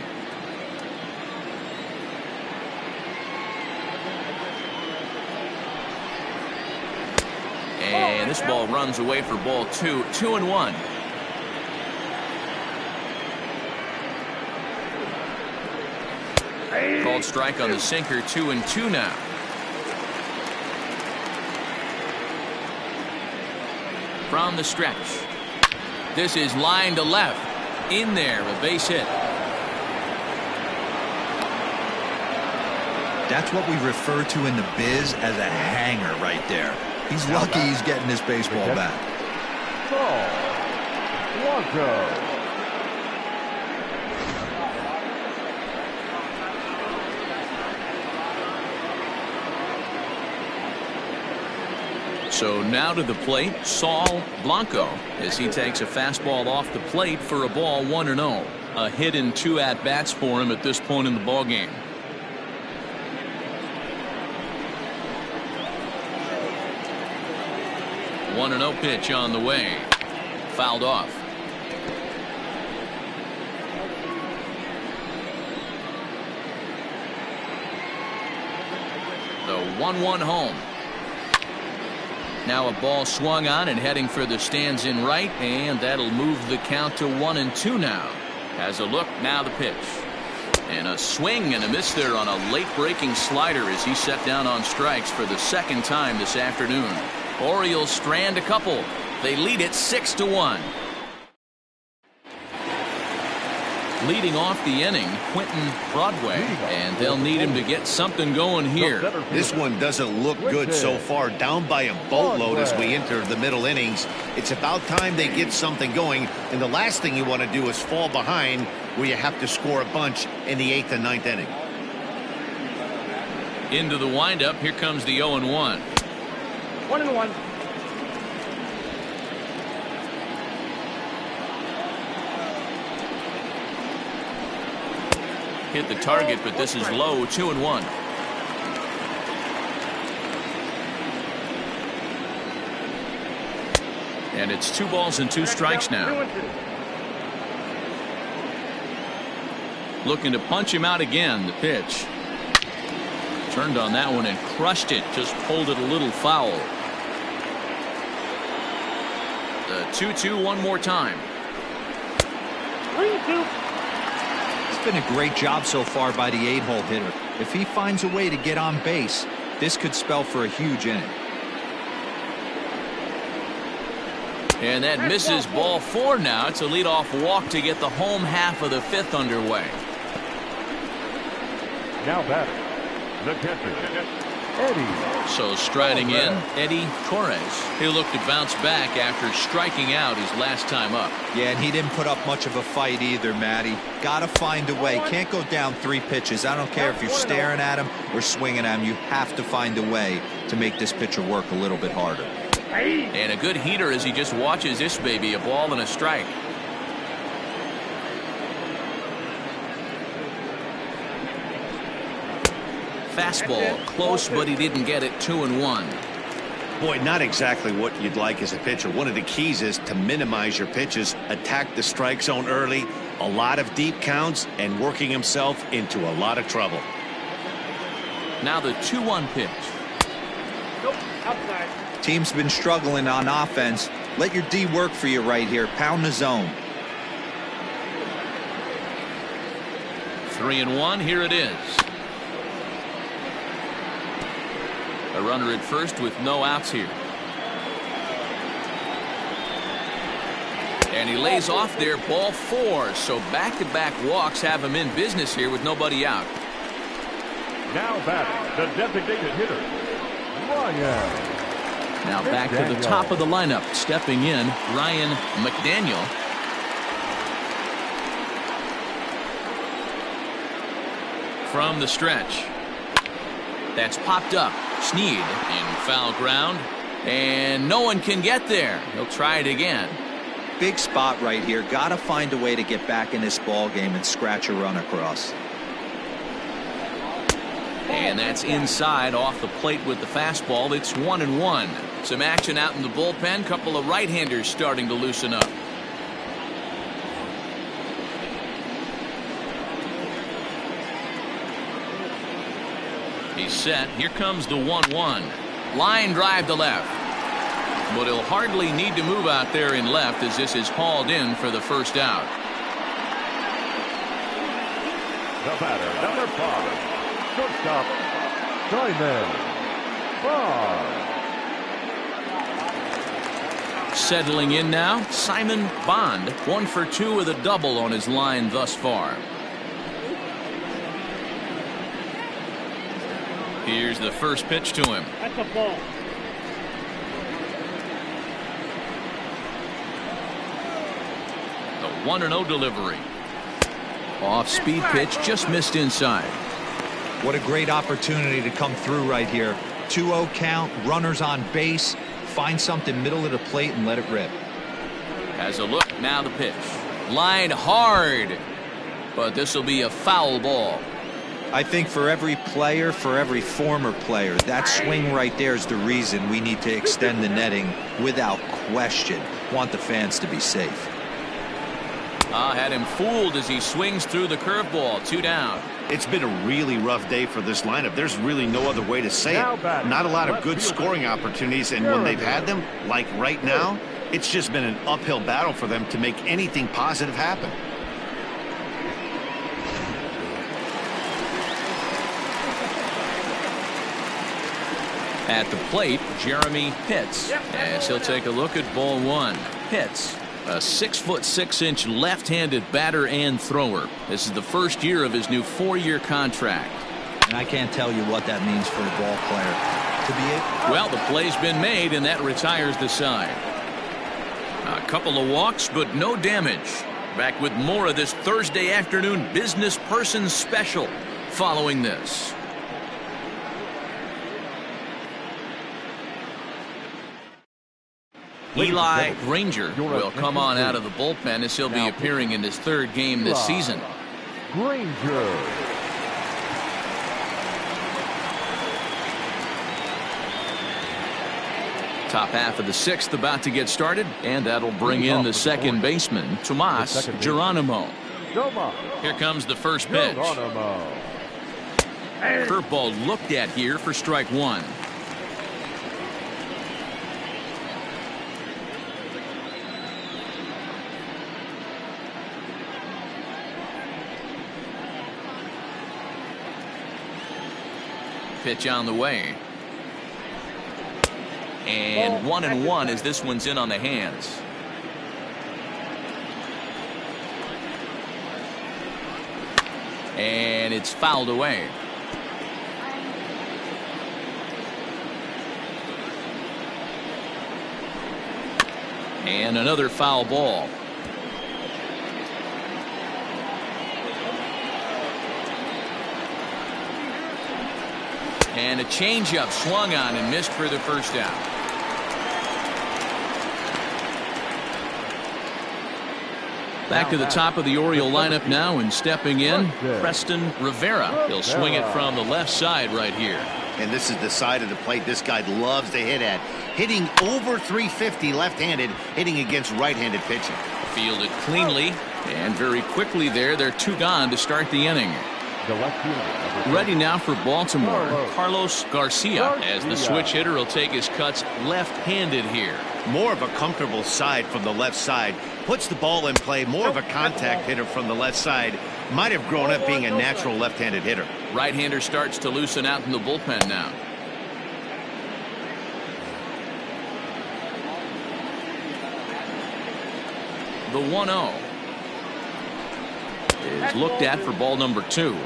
And this ball runs away for ball 2. 2-1. Called strike on the sinker. 2-2 now. From the stretch. This is line to left. In there, a base hit. That's what we refer to in the biz as a hanger right there. He's lucky he's getting this baseball back. So now to the plate, Saul Blanco, as he takes a fastball off the plate for a ball, 1-0. A hit in 2 at-bats for him at this point in the ballgame. One 1-0 pitch on the way. Fouled off. The 1-1 home. Now a ball swung on and heading for the stands in right, and that'll move the count to 1-2 now. Has a look, now the pitch. And a swing and a miss there on a late breaking slider as he set down on strikes for the second time this afternoon. Orioles strand a couple. They lead it 6-1. Leading off the inning, Quentin Broadway, and they'll need him to get something going here. This one doesn't look good so far, down by a boatload as we enter the middle innings. It's about time they get something going, and the last thing you want to do is fall behind where you have to score a bunch in the 8th and 9th inning. Into the windup, here comes the 0-1. 1-1. Hit the target, but this is low. 2-1. And it's 2 balls and 2 strikes now. Looking to punch him out again. The pitch. Turned on that one and crushed it. Just pulled it a little foul. The 2-2 one more time. 3-2. It's been a great job so far by the 8-hole hitter. If he finds a way to get on base, this could spell for a huge inning. And that misses ball 4 now. It's a leadoff walk to get the home half of the 5th underway. Now batting, the catcher, Eddie. So striding in, Eddie Torres. He'll look to bounce back after striking out his last time up. Yeah, and he didn't put up much of a fight either, Matty. Gotta find a way. Can't go down 3 pitches. I don't care if you're staring at him or swinging at him. You have to find a way to make this pitcher work a little bit harder. And a good heater as he just watches this baby. A ball and a strike. Fastball close, but he didn't get it. 2-1. Boy, not exactly what you'd like as a pitcher. One of the keys is to minimize your pitches, attack the strike zone early, a lot of deep counts, and working himself into a lot of trouble. Now the 2-1 pitch. Nope, outside. Team's been struggling on offense. Let your D work for you right here. Pound the zone. 3-1. Here it is. A runner at first with no outs here. And he lays off there. Ball 4. So back-to-back walks have him in business here with nobody out. Now batting, the designated hitter, Ryan. Now back to the top of the lineup. Stepping in, Ryan McDaniel. From the stretch. That's popped up. Sneed in foul ground. And no one can get there. He'll try it again. Big spot right here. Gotta find a way to get back in this ball game and scratch a run across. And that's inside off the plate with the fastball. It's 1-1. Some action out in the bullpen. Couple of right-handers starting to loosen up. He's set. Here comes the 1-1. Line drive to left. But he'll hardly need to move out there in left as this is hauled in for the first out. The batter, number 5. Shortstop, Simon Bond. Settling in now, Simon Bond. 1 for 2 with a double on his line thus far. Here's the first pitch to him. That's a ball. The 1-0 delivery. Off-speed pitch, just missed inside. What a great opportunity to come through right here. 2-0 count, runners on base. Find something middle of the plate and let it rip. Has a look, now the pitch. Line hard. But this will be a foul ball. I think for every player, for every former player, that swing right there is the reason we need to extend the netting without question. Want the fans to be safe. Had him fooled as he swings through the curveball. 2 down. It's been a really rough day for this lineup. There's really no other way to say it. Not a lot of good scoring opportunities, and when they've had them, like right now, it's just been an uphill battle for them to make anything positive happen. At the plate, Jeremy Pitts, as he'll take a look at ball 1. Pitts A 6'6" left-handed batter and thrower. This is the first year of his new 4-year contract. And I can't tell you what that means for a ball player. Well, the play's been made, and that retires the side. A couple of walks, but no damage. Back with more of this Thursday afternoon business person special following this. Eli Granger will come on out of the bullpen as he'll be appearing in his 3rd game this season. Granger. Top half of the 6th about to get started, and that'll bring in the second baseman, Tomas Geronimo. Here comes the first pitch. Curveball looked at here for strike 1. Pitch on the way. And 1-1 as this one's in on the hands. And it's fouled away. And another foul ball. And a changeup swung on and missed for the first out. Back to the top of the Oriole lineup now, and stepping in, Preston Rivera. He'll swing it from the left side right here. And this is the side of the plate this guy loves to hit at. Hitting over 350 left-handed, hitting against right-handed pitching. Fielded cleanly and very quickly there. They're 2 gone to start the inning. Ready now for Baltimore, Carlos Garcia, as the switch hitter will take his cuts left-handed here. More of a comfortable side from the left side. Puts the ball in play. More of a contact hitter from the left side. Might have grown up being a natural left-handed hitter. Right-hander starts to loosen out in the bullpen now. The 1-0 is looked at for ball number 2.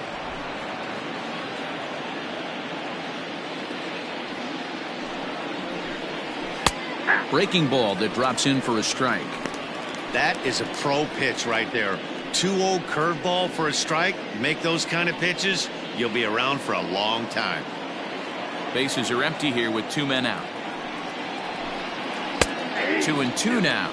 Breaking ball that drops in for a strike. That is a pro pitch right there. 2-0 curveball for a strike. Make those kind of pitches, you'll be around for a long time. Bases are empty here with 2 men out. 2-2 now.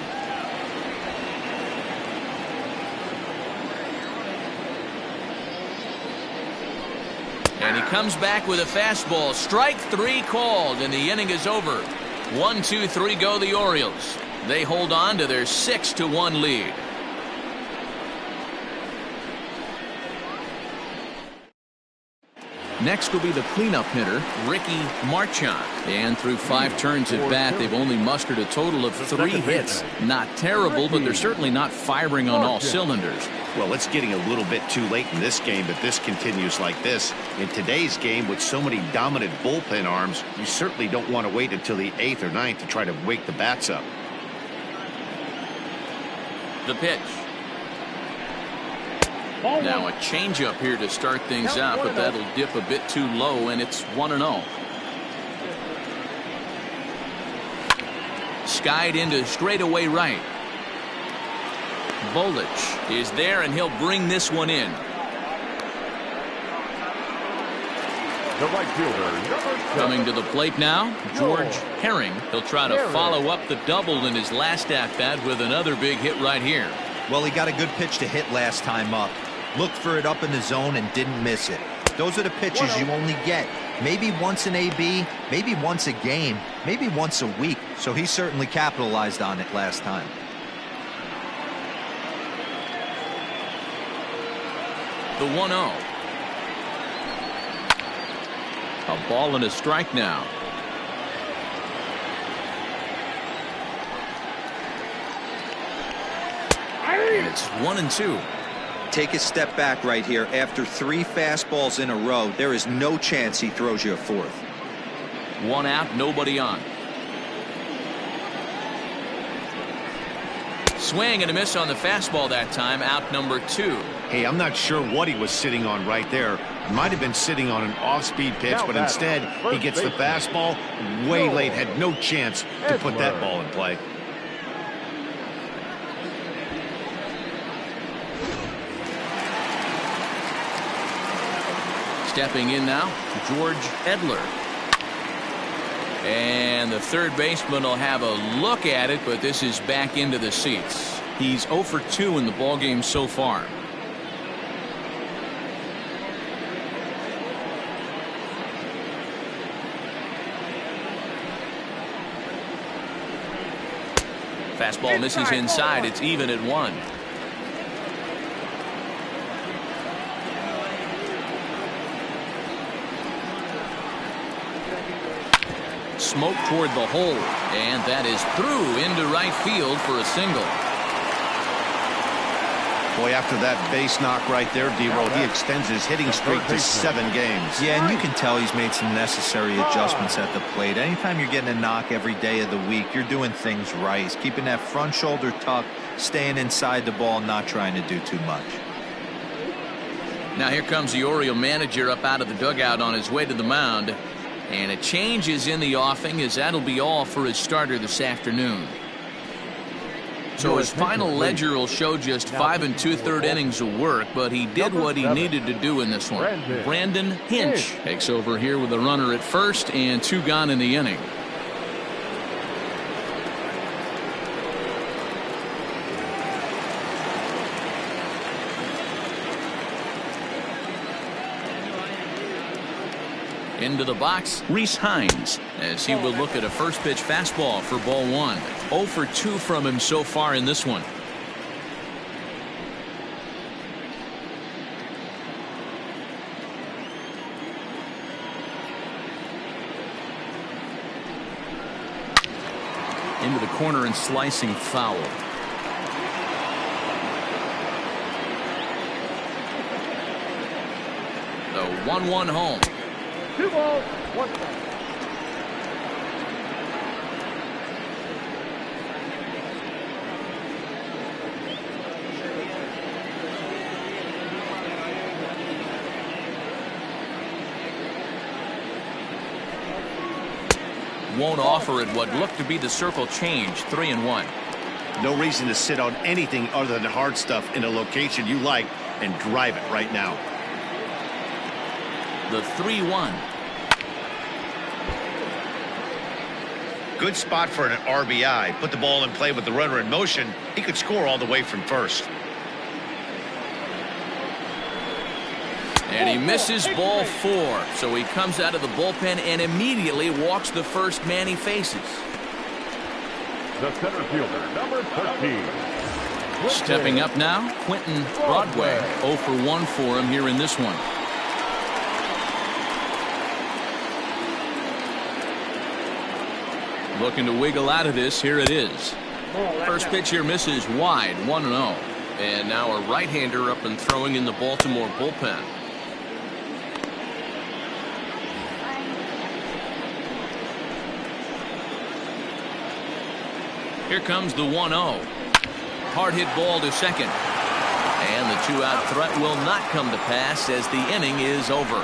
And he comes back with a fastball. Strike 3 called, and the inning is over. 1-2-3 go the Orioles. They hold on to their 6-1 lead. Next will be the cleanup hitter, Ricky Marchand. And through 5 turns at bat, they've only mustered a total of 3 hits. Not terrible, but they're certainly not firing on all cylinders. Well, it's getting a little bit too late in this game if this continues like this. In today's game, with so many dominant bullpen arms, you certainly don't want to wait until the 8th or 9th to try to wake the bats up. The pitch. Now a changeup here to start things out, but that'll dip a bit too low, and it's 1-0. Skied into straightaway right. Bolich is there, and he'll bring this one in. The right fielder, Coming to the plate now, George Herring. He'll try to follow up the double in his last at-bat with another big hit right here. Well, he got a good pitch to hit last time up. Looked for it up in the zone and didn't miss it. Those are the pitches you only get. Maybe once an AB, maybe once a game, maybe once a week. So he certainly capitalized on it last time. The 1-0. A ball and a strike now. And it's 1-2. Take a step back right here. After 3 fastballs in a row, there is no chance he throws you a 4th. 1 out, nobody on. Swing and a miss on the fastball that time. Out number 2. Hey, I'm not sure what he was sitting on right there. Might have been sitting on an off-speed pitch, but instead he gets the fastball way late. Had no chance to put that ball in play. Stepping in now, George Edler. And the third baseman will have a look at it, but this is back into the seats. He's 0 for 2 in the ballgame so far. Fastball misses inside. It's even at 1. Smoke toward the hole, and that is through into right field for a single. Boy, after that base knock right there, D-Roll, he extends his hitting streak to 7 games. Yeah, and you can tell he's made some necessary adjustments at the plate. Anytime you're getting a knock every day of the week, you're doing things right. He's keeping that front shoulder tucked, staying inside the ball, not trying to do too much. Now here comes the Oriole manager up out of the dugout on his way to the mound. And a change is in the offing, as that'll be all for his starter this afternoon. So his final ledger will show just 5 2/3 innings of work, but he did what he needed to do in this one. Brandon Hinch takes over here with a runner at first and 2 gone in the inning. Into the box, Reese Hines, as he will look at a first pitch fastball for ball 1. 0 for 2 from him so far in this one. Into the corner and slicing foul. The 1-1 home. 2 balls, 1 strike. Won't offer it what looked to be the circle change. 3-1. No reason to sit on anything other than hard stuff in a location you like and drive it right now. The 3-1. Good spot for an RBI. Put the ball in play with the runner in motion. He could score all the way from first. And he misses ball 4. So he comes out of the bullpen and immediately walks the first man he faces. The center fielder, number 13. Stepping up now, Quentin Broadway. 0 for 1 for him here in this one. Looking to wiggle out of this. Here it is. First pitch here misses wide. 1-0. And now a right-hander up and throwing in the Baltimore bullpen. Here comes the 1-0. Hard hit ball to second. And the 2-out threat will not come to pass as the inning is over.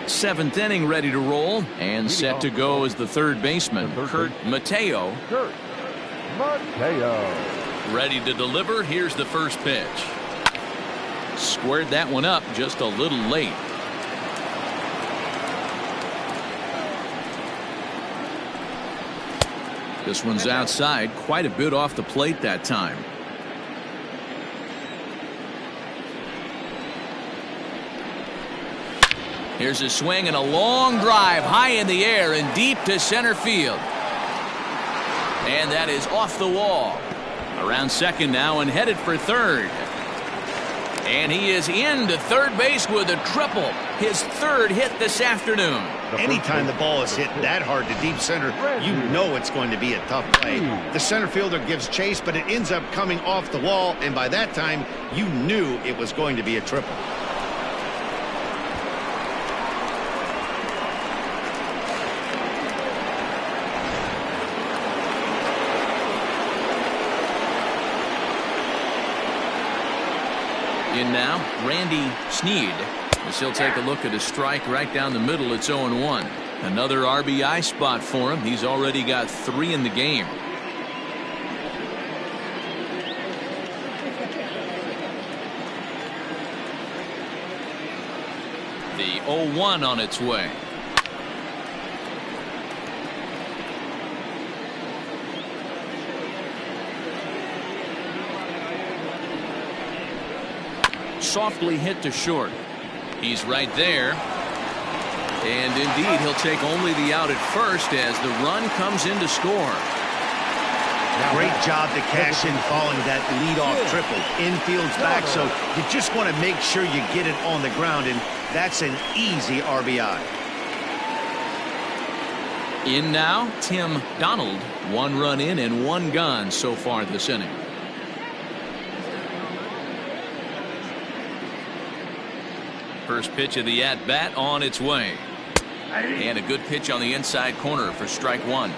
Seventh inning ready to roll and set to go as the third baseman, Kurt Mateo. Ready to deliver. Here's the first pitch. Squared that one up just a little late. This one's outside, quite a bit off the plate that time. Here's a swing and a long drive high in the air and deep to center field. And that is off the wall. Around second now and headed for third. And he is into third base with a triple. His third hit this afternoon. Anytime the ball is hit that hard to deep center, you know it's going to be a tough play. The center fielder gives chase, but it ends up coming off the wall, and by that time, you knew it was going to be a triple. In now, Randy Sneed. As he'll take a look at a strike right down the middle. It's 0-1. Another RBI spot for him. He's already got 3 in the game. The 0-1 on its way. Softly hit to short. He's right there. And indeed, he'll take only the out at first as the run comes in to score. Great job to cash in following that leadoff triple. Infield's back, so you just want to make sure you get it on the ground, and that's an easy RBI. In now, Tim Donald. 1 run in and 1 gone so far this inning. First pitch of the at-bat on its way. And a good pitch on the inside corner for strike 1.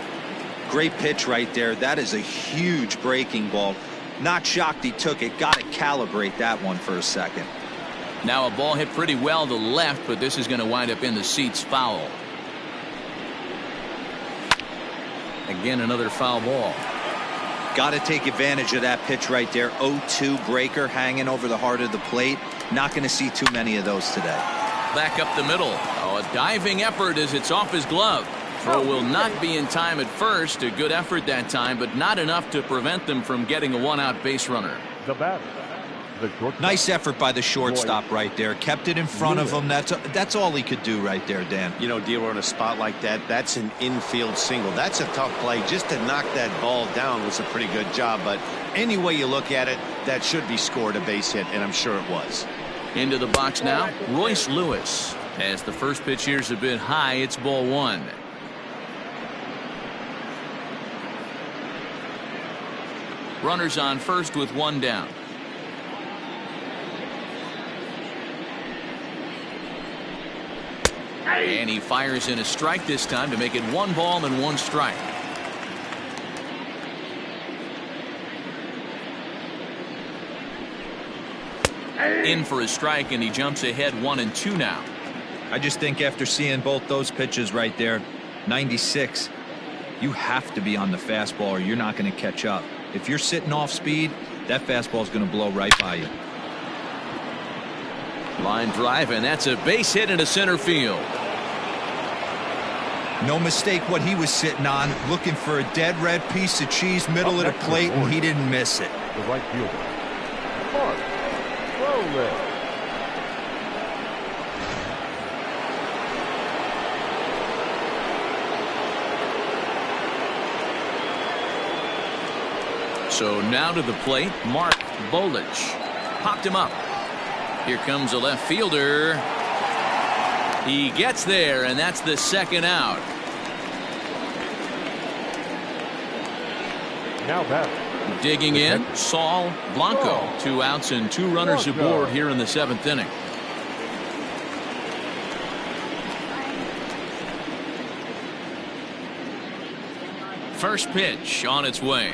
Great pitch right there. That is a huge breaking ball. Not shocked he took it. Got to calibrate that one for a second. Now a ball hit pretty well to left, but this is going to wind up in the seats foul. Again, another foul ball. Got to take advantage of that pitch right there. 0-2 breaker hanging over the heart of the plate. Not going to see too many of those today. Back up the middle. Oh, a diving effort as it's off his glove. Throw will not be in time at first. A good effort that time, but not enough to prevent them from getting a 1-out base runner. The batter, the shortstop. Nice effort by the shortstop right there. Kept it in front of him. That's all he could do right there, Dan. You know, dealer on a spot like that, that's an infield single. That's a tough play. Just to knock that ball down was a pretty good job, but any way you look at it, that should be scored a base hit, and I'm sure it was. Into the box now, Royce Lewis. As the first pitch here's a bit high, it's ball 1. Runners on first with 1 down. And he fires in a strike this time to make it 1 ball and 1 strike. In for a strike, and he jumps ahead 1-2 now. I just think after seeing both those pitches right there, 96, you have to be on the fastball or you're not going to catch up. If you're sitting off speed, that fastball is going to blow right by you. Line drive, and that's a base hit into center field. No mistake what he was sitting on, looking for a dead red piece of cheese middle of the plate, and he didn't miss it. The right fielder, Mark Rowland. So now to the plate, Mark Bolich. Popped him up. Here comes a left fielder. He gets there, and that's the 2nd out. Now batter. Digging in, Saul Blanco. 2 outs and 2 runners aboard here in the 7th inning. First pitch on its way.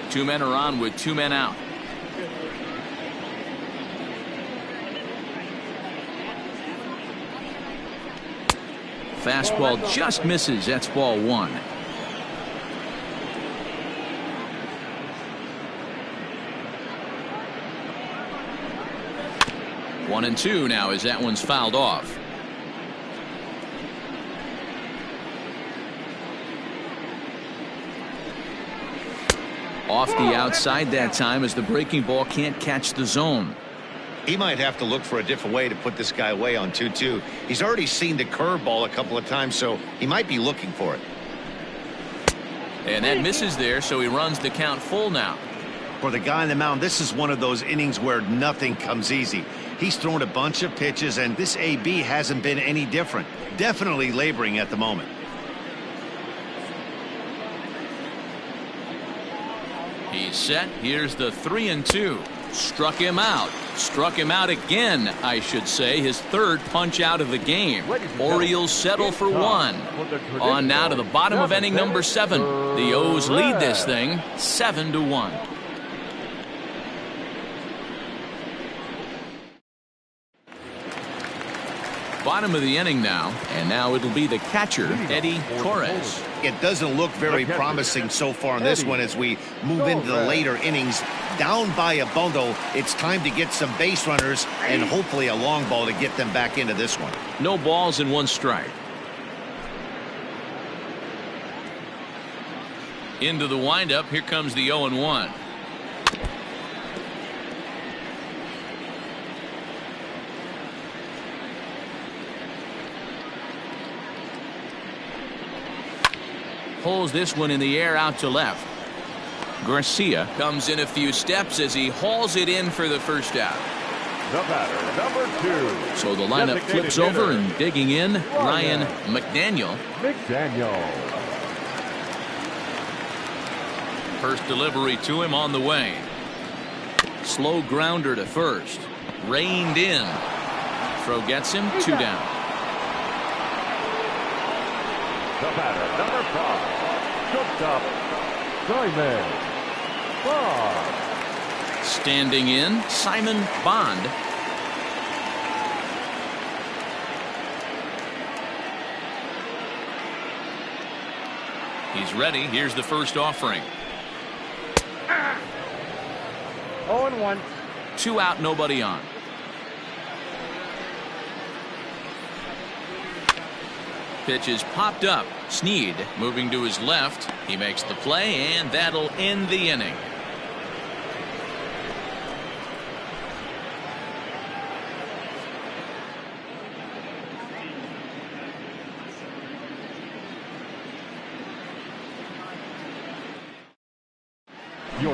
2 men are on with 2 men out. Fastball just misses. That's ball 1. One and 2 now as that one's fouled off. Off the outside that time as the breaking ball can't catch the zone. He might have to look for a different way to put this guy away on 2-2. He's already seen the curveball a couple of times, so he might be looking for it. And that misses there, so he runs the count full now. For the guy on the mound, this is one of those innings where nothing comes easy. He's thrown a bunch of pitches, and this AB hasn't been any different. Definitely laboring at the moment. He's set. Here's the 3-2. Struck him out. Struck him out again, I should say. His third punch out of the game. Orioles settle for one. On now to the bottom of inning number 7. The O's lead this thing 7-1. Bottom of the inning now, and now it'll be the catcher, Eddie Torres. It doesn't look very promising so far in this one as we move into the later innings. Down by a bundle, it's time to get some base runners and hopefully a long ball to get them back into this one. No balls and 1 strike. Into the windup, here comes the 0-1. Pulls this one in the air out to left. Garcia comes in a few steps as he hauls it in for the first out. The batter, number 2. So the lineup flips over, and digging in, Ryan McDaniel. First delivery to him on the way. Slow grounder to first. Reined in. Throw gets him, 2 down. The batter, number 5. Shortstop, Simon Bond. Standing in, Simon Bond. He's ready. Here's the first offering. 0-1. 2 out, nobody on. Pitch is popped up. Sneed moving to his left. He makes the play, and that'll end the inning.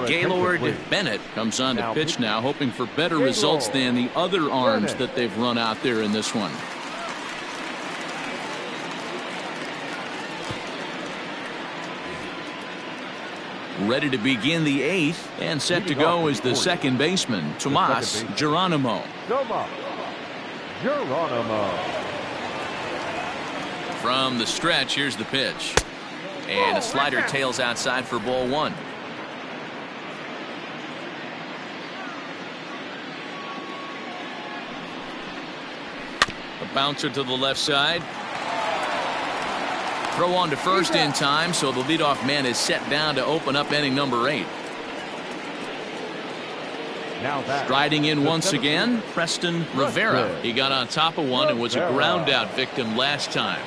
Gaylord Bennett comes on to pitch now, hoping for better results than the other arms that they've run out there in this one. Ready to begin the 8th, and set to go is the second baseman, Tomas Geronimo. From the stretch, here's the pitch. And a slider tails outside for ball 1. A bouncer to the left side. Throw on to first in time, so the leadoff man is set down to open up inning number 8. Striding in once again, Preston Rivera. He got on top of one and was a ground out victim last time.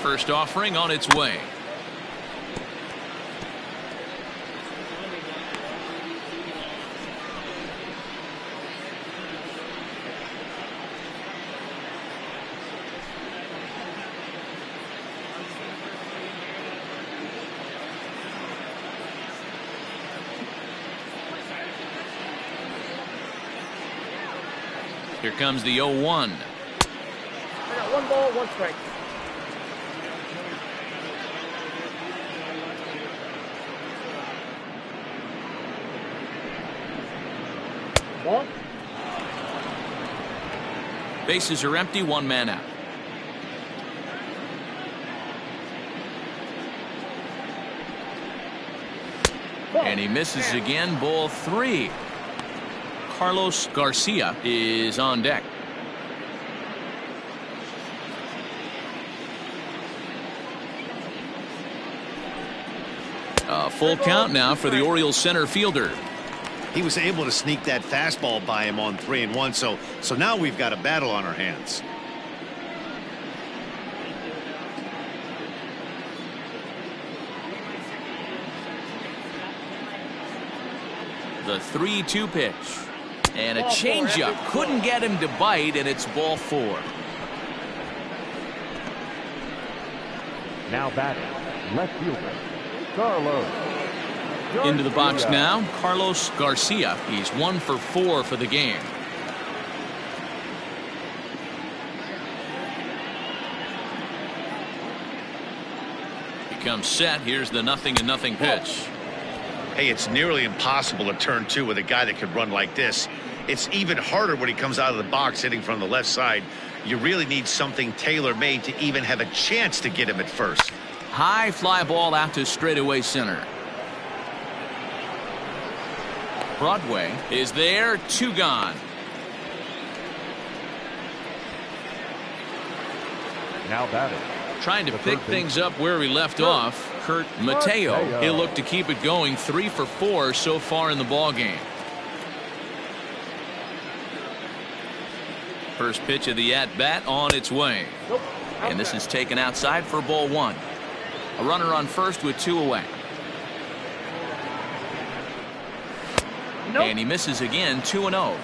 First offering on its way. Here comes the 0-1. I got 1 ball, 1 strike. Ball. Bases are empty, 1 man out. And he misses again, ball 3. Carlos Garcia is on deck. A full count now for the Orioles center fielder. He was able to sneak that fastball by him on 3-1, so now we've got a battle on our hands. The 3-2 pitch. And a changeup couldn't get him to bite, and it's ball 4. Now batting, left fielder, Carlos. Into the box now, Carlos Garcia. He's 1 for 4 for the game. He comes set. Here's the 0-0 pitch. Hey, it's nearly impossible to turn two with a guy that can run like this. It's even harder when he comes out of the box hitting from the left side. You really need something tailor-made to even have a chance to get him at first. High fly ball out to straightaway center. Broadway is there, 2 gone. Now batting. Trying to pick things up where we left off. Kurt Mateo. He'll look to keep it going. 3 for 4 so far in the ball game. First pitch of the at-bat on its way. And this is taken outside for ball 1. A runner on first with 2 away. And he misses again, 2-0.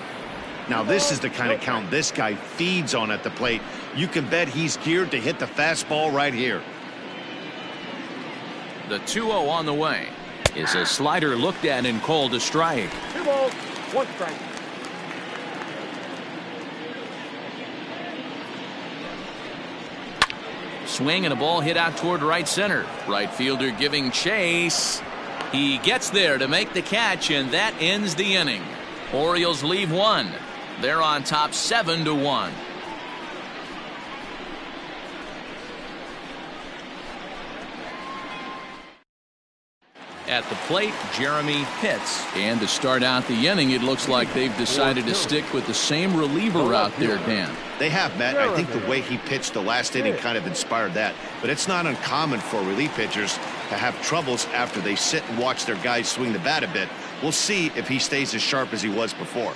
Now this is the kind of count this guy feeds on at the plate. You can bet he's geared to hit the fastball right here. The 2-0 on the way. Is a slider looked at and called a strike. 2 balls, 1 strike. Swing and a ball hit out toward right center. Right fielder giving chase. He gets there to make the catch, and that ends the inning. Orioles leave 1. They're on top 7-1. At the plate, Jeremy Pitts. And to start out the inning, it looks like they've decided to stick with the same reliever out there, Dan. They have, Matt. I think the way he pitched the last inning kind of inspired that. But it's not uncommon for relief pitchers to have troubles after they sit and watch their guys swing the bat a bit. We'll see if he stays as sharp as he was before.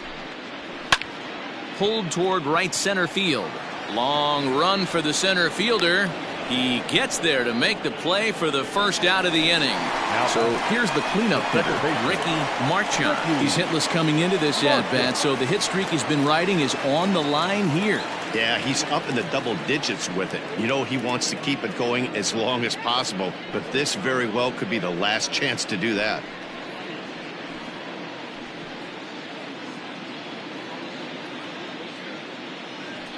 Pulled toward right center field. Long run for the center fielder. He gets there to make the play for the first out of the inning. So here's the cleanup hitter, Ricky Marchand. He's hitless coming into this at-bat, so the hit streak he's been riding is on the line here. Yeah, he's up in the double digits with it. You know, he wants to keep it going as long as possible, but this very well could be the last chance to do that.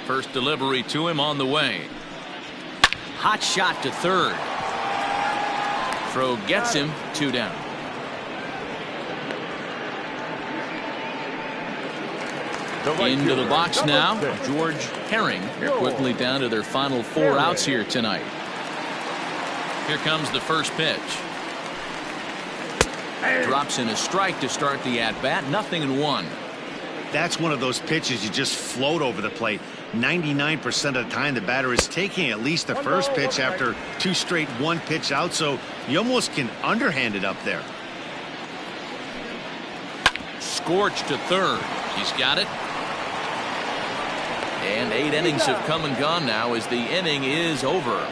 First delivery to him on the way. Hot shot to third. Throw gets him, 2 down. Into the box now, George Herring. They're quickly down to their final 4 outs here tonight. Here comes the first pitch. Drops in a strike to start the at-bat, 0-1. That's one of those pitches you just float over the plate. 99% of the time the batter is taking at least the first pitch after 2 straight 1-pitch outs, so you almost can underhand it up there. Scorched to third. He's got it. And 8 innings have come and gone now as the inning is over.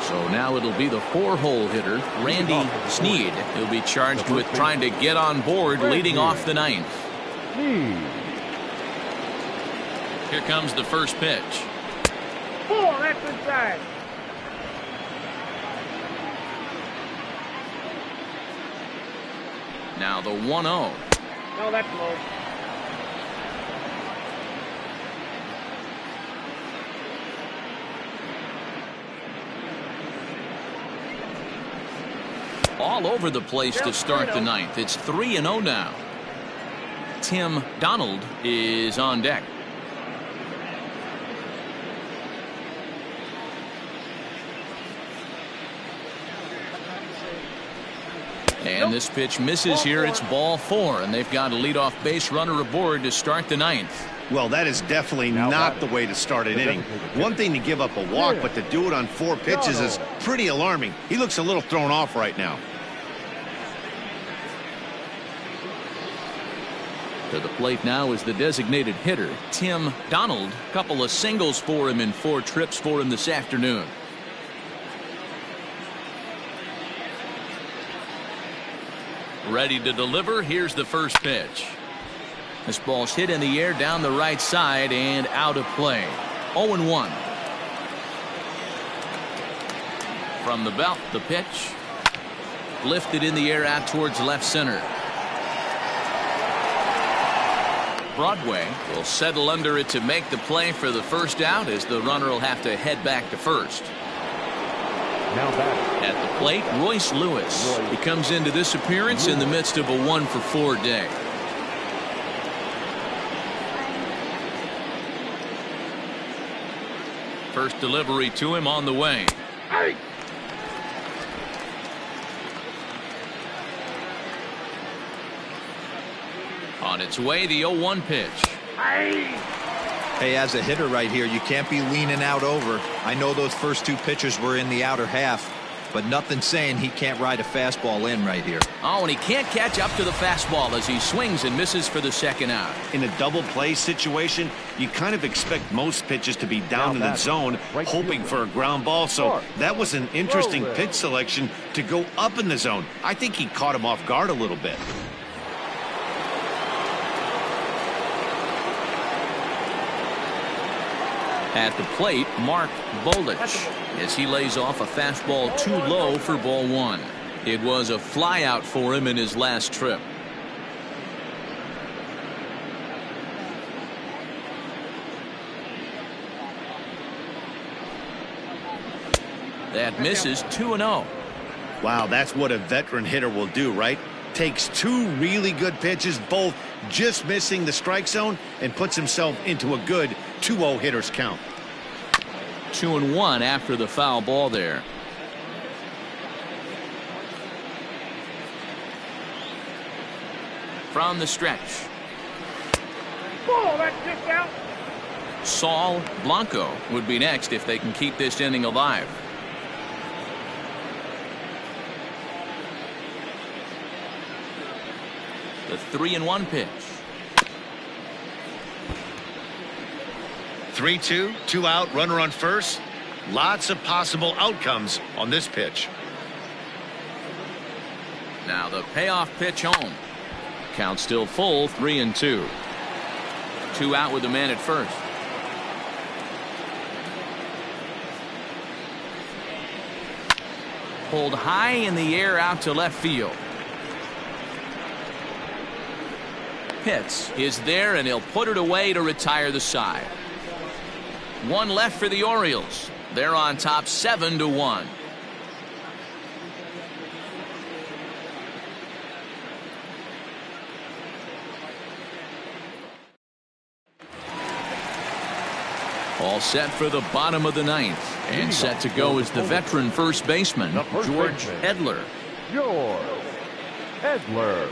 So now it'll be the 4-hole hitter, Randy Sneed. He'll be charged with trying to get on board leading off the 9th. Here comes the first pitch. Ball, that's inside. Now the 1-0. No, that's low. All over the place to start the 9th. It's 3-0 now. Tim Donald is on deck. And this pitch misses here. It's ball 4, and they've got a leadoff base runner aboard to start the 9th. Well, that is definitely not the way to start an inning. One thing to give up a walk, but to do it on 4 pitches is pretty alarming. He looks a little thrown off right now. To the plate now is the designated hitter, Tim Donald. Couple of singles for him in 4 trips for him this afternoon. Ready to deliver. Here's the first pitch. This ball's hit in the air down the right side and out of play. 0-1. From the belt, the pitch. Lifted in the air out towards left center. Broadway will settle under it to make the play for the first out, as the runner will have to head back to first. Now back at the plate, Royce Lewis. He comes into this appearance in the midst of a 1-for-4 day. First delivery to him on the way. Hey! On its way, the 0-1 pitch. Hey, as a hitter right here, you can't be leaning out over. I know those first two pitches were in the outer half, but nothing saying he can't ride a fastball in right here. Oh, and he can't catch up to the fastball as he swings and misses for the second out. In a double play situation, you kind of expect most pitches to be down in the zone, hoping for a ground ball. So that was an interesting pitch selection to go up in the zone. I think he caught him off guard a little bit. At the plate, Mark Bolich, as he lays off a fastball too low for ball one. It was a flyout for him in his last trip. That misses. 2-0. Wow, that's what a veteran hitter will do, right? Takes two really good pitches, both just missing the strike zone, and puts himself into a good 2-0 hitter's count. 2-1 after the foul ball there. From the stretch. Ball, that's just out. Saul Blanco would be next if they can keep this inning alive. The 3-1 pitch. 3-2, 2 out, runner on first. Lots of possible outcomes on this pitch. Now the payoff pitch home. Count still full, 3-2. 2 out with the man at first. Pulled high in the air out to left field. Pitts is there, and he'll put it away to retire the side. One left for the Orioles. They're on top 7-1. All set for the bottom of the ninth. And set to go is the veteran first baseman, George Edler. George Edler.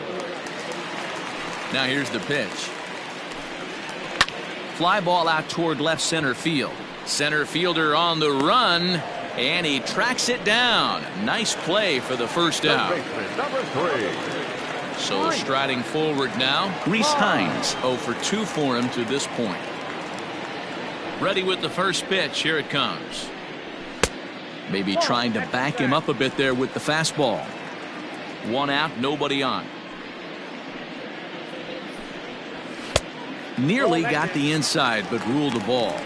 Now here's the pitch. Fly ball out toward left center field. Center fielder on the run, and he tracks it down. Nice play for the first out. Number 3. So striding forward now, Reese Hines. 0 for 2 for him to this point. Ready with the first pitch. Here it comes. Maybe trying to back him up a bit there with the fastball. 1 out, nobody on. Nearly got the inside, but ruled the ball.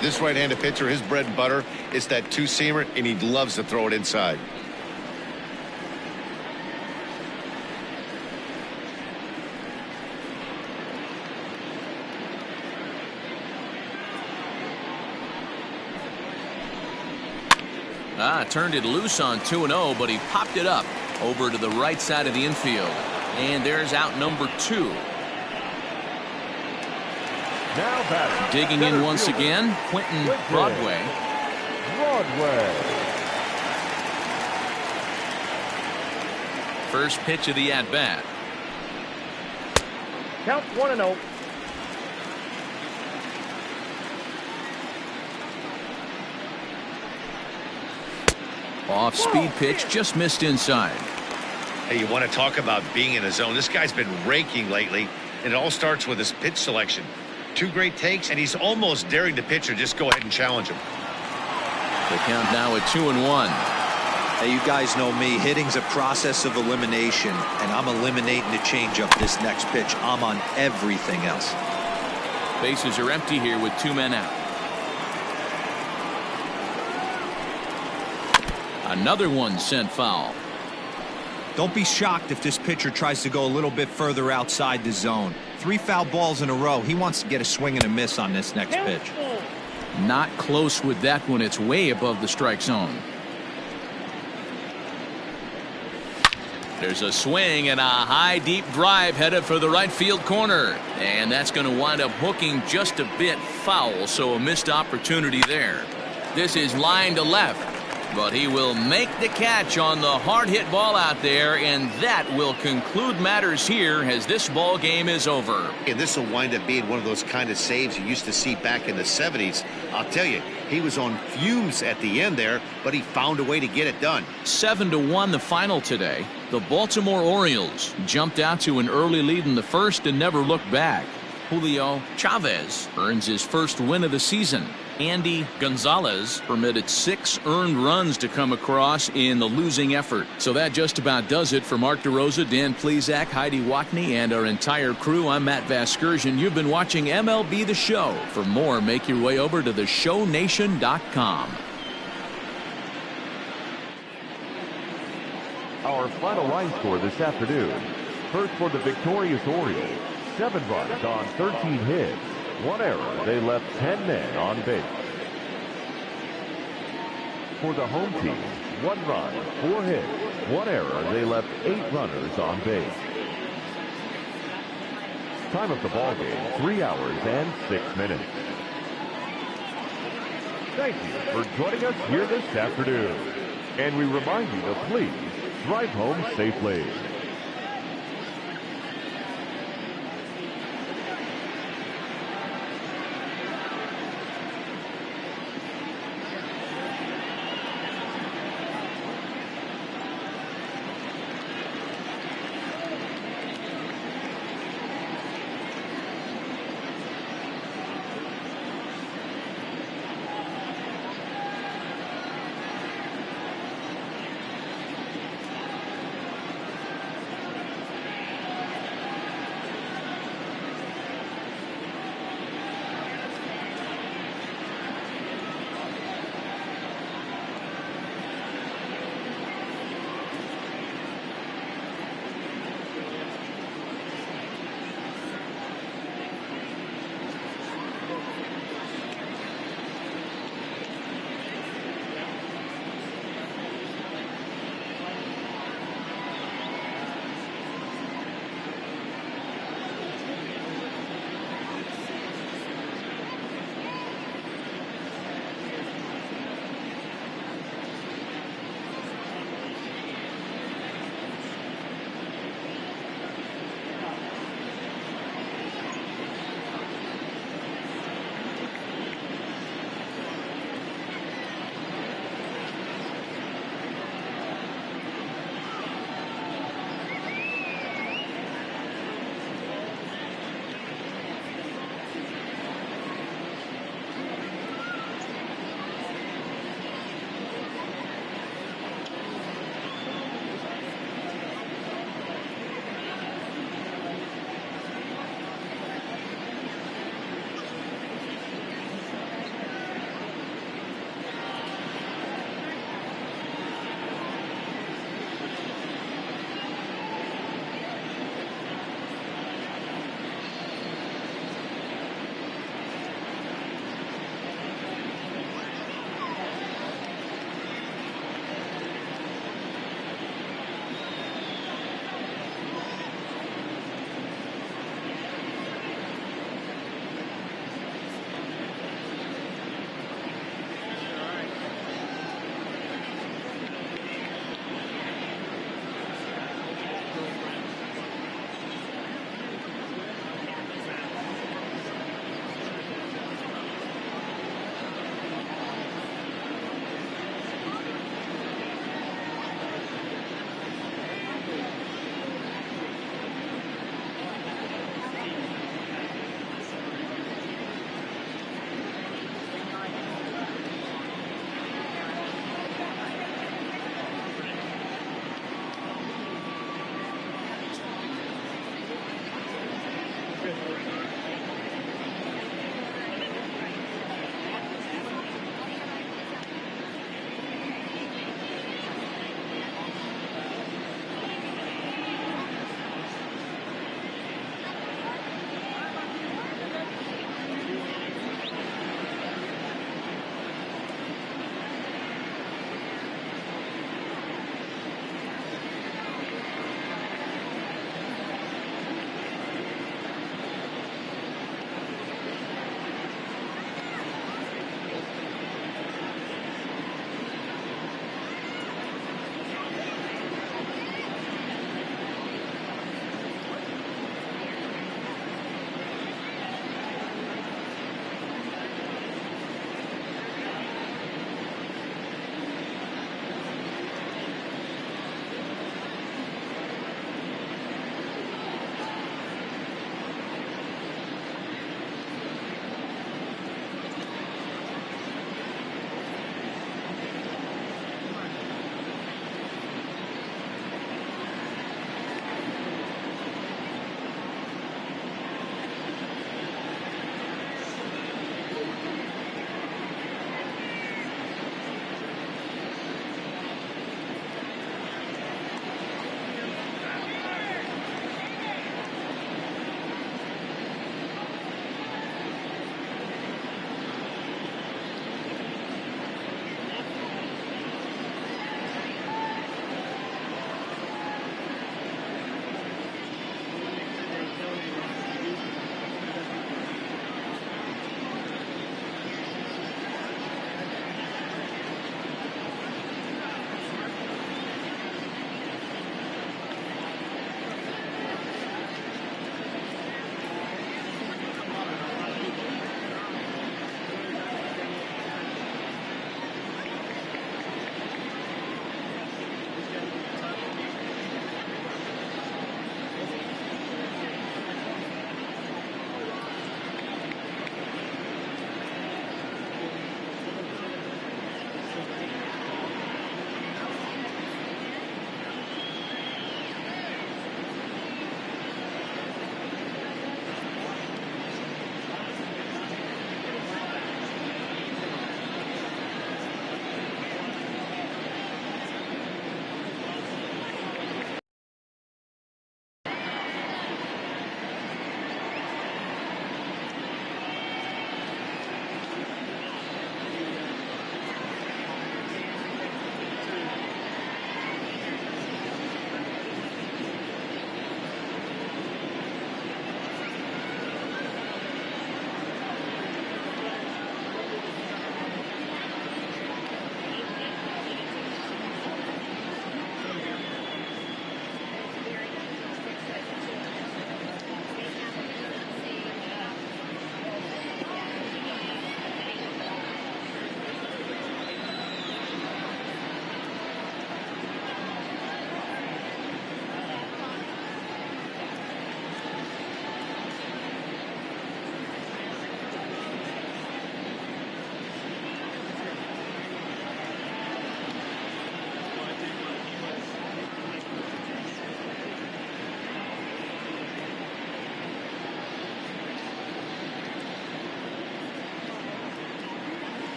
This right-handed pitcher, his bread and butter is that two-seamer, and he loves to throw it inside. Turned it loose on 2-0, but he popped it up over to the right side of the infield. And there's out number 2. Now batting. Digging in once again, Quentin Broadway. First pitch of the at-bat. Count 1-0. Off-speed pitch, just missed inside. Hey, you want to talk about being in a zone? This guy's been raking lately, and it all starts with his pitch selection. 2 great takes, and he's almost daring the pitcher just go ahead and challenge him. The count now at 2-1. Hey, you guys know me. Hitting's a process of elimination, and I'm eliminating the changeup this next pitch. I'm on everything else. Bases are empty here with 2 men out. Another one sent foul. Don't be shocked if this pitcher tries to go a little bit further outside the zone. 3 foul balls in a row. He wants to get a swing and a miss on this next pitch. Not close with that one. It's way above the strike zone. There's a swing and a high deep drive headed for the right field corner, and that's going to wind up hooking just a bit foul, so a missed opportunity there. This is line to left, but he will make the catch on the hard hit ball out there, and that will conclude matters here as this ball game is over. And this will wind up being one of those kind of saves you used to see back in the 70s. I'll tell you, he was on fumes at the end there, but he found a way to get it done. 7-1 the final today. The Baltimore Orioles jumped out to an early lead in the first and never looked back. Julio Chavez earns his first win of the season. Andy Gonzalez permitted 6 earned runs to come across in the losing effort. So that just about does it for Mark DeRosa, Dan Plesac, Heidi Wackney, and our entire crew. I'm Matt Vasgersian. You've been watching MLB The Show. For more, make your way over to theshownation.com. Our final line score this afternoon. First for the victorious Orioles, 7 runs on 13 hits. 1 error, they left 10 men on base. For the home team, 1 run, 4 hits, 1 error, they left 8 runners on base. Time of the ball game, 3 hours and 6 minutes. Thank you for joining us here this afternoon. And we remind you to please drive home safely.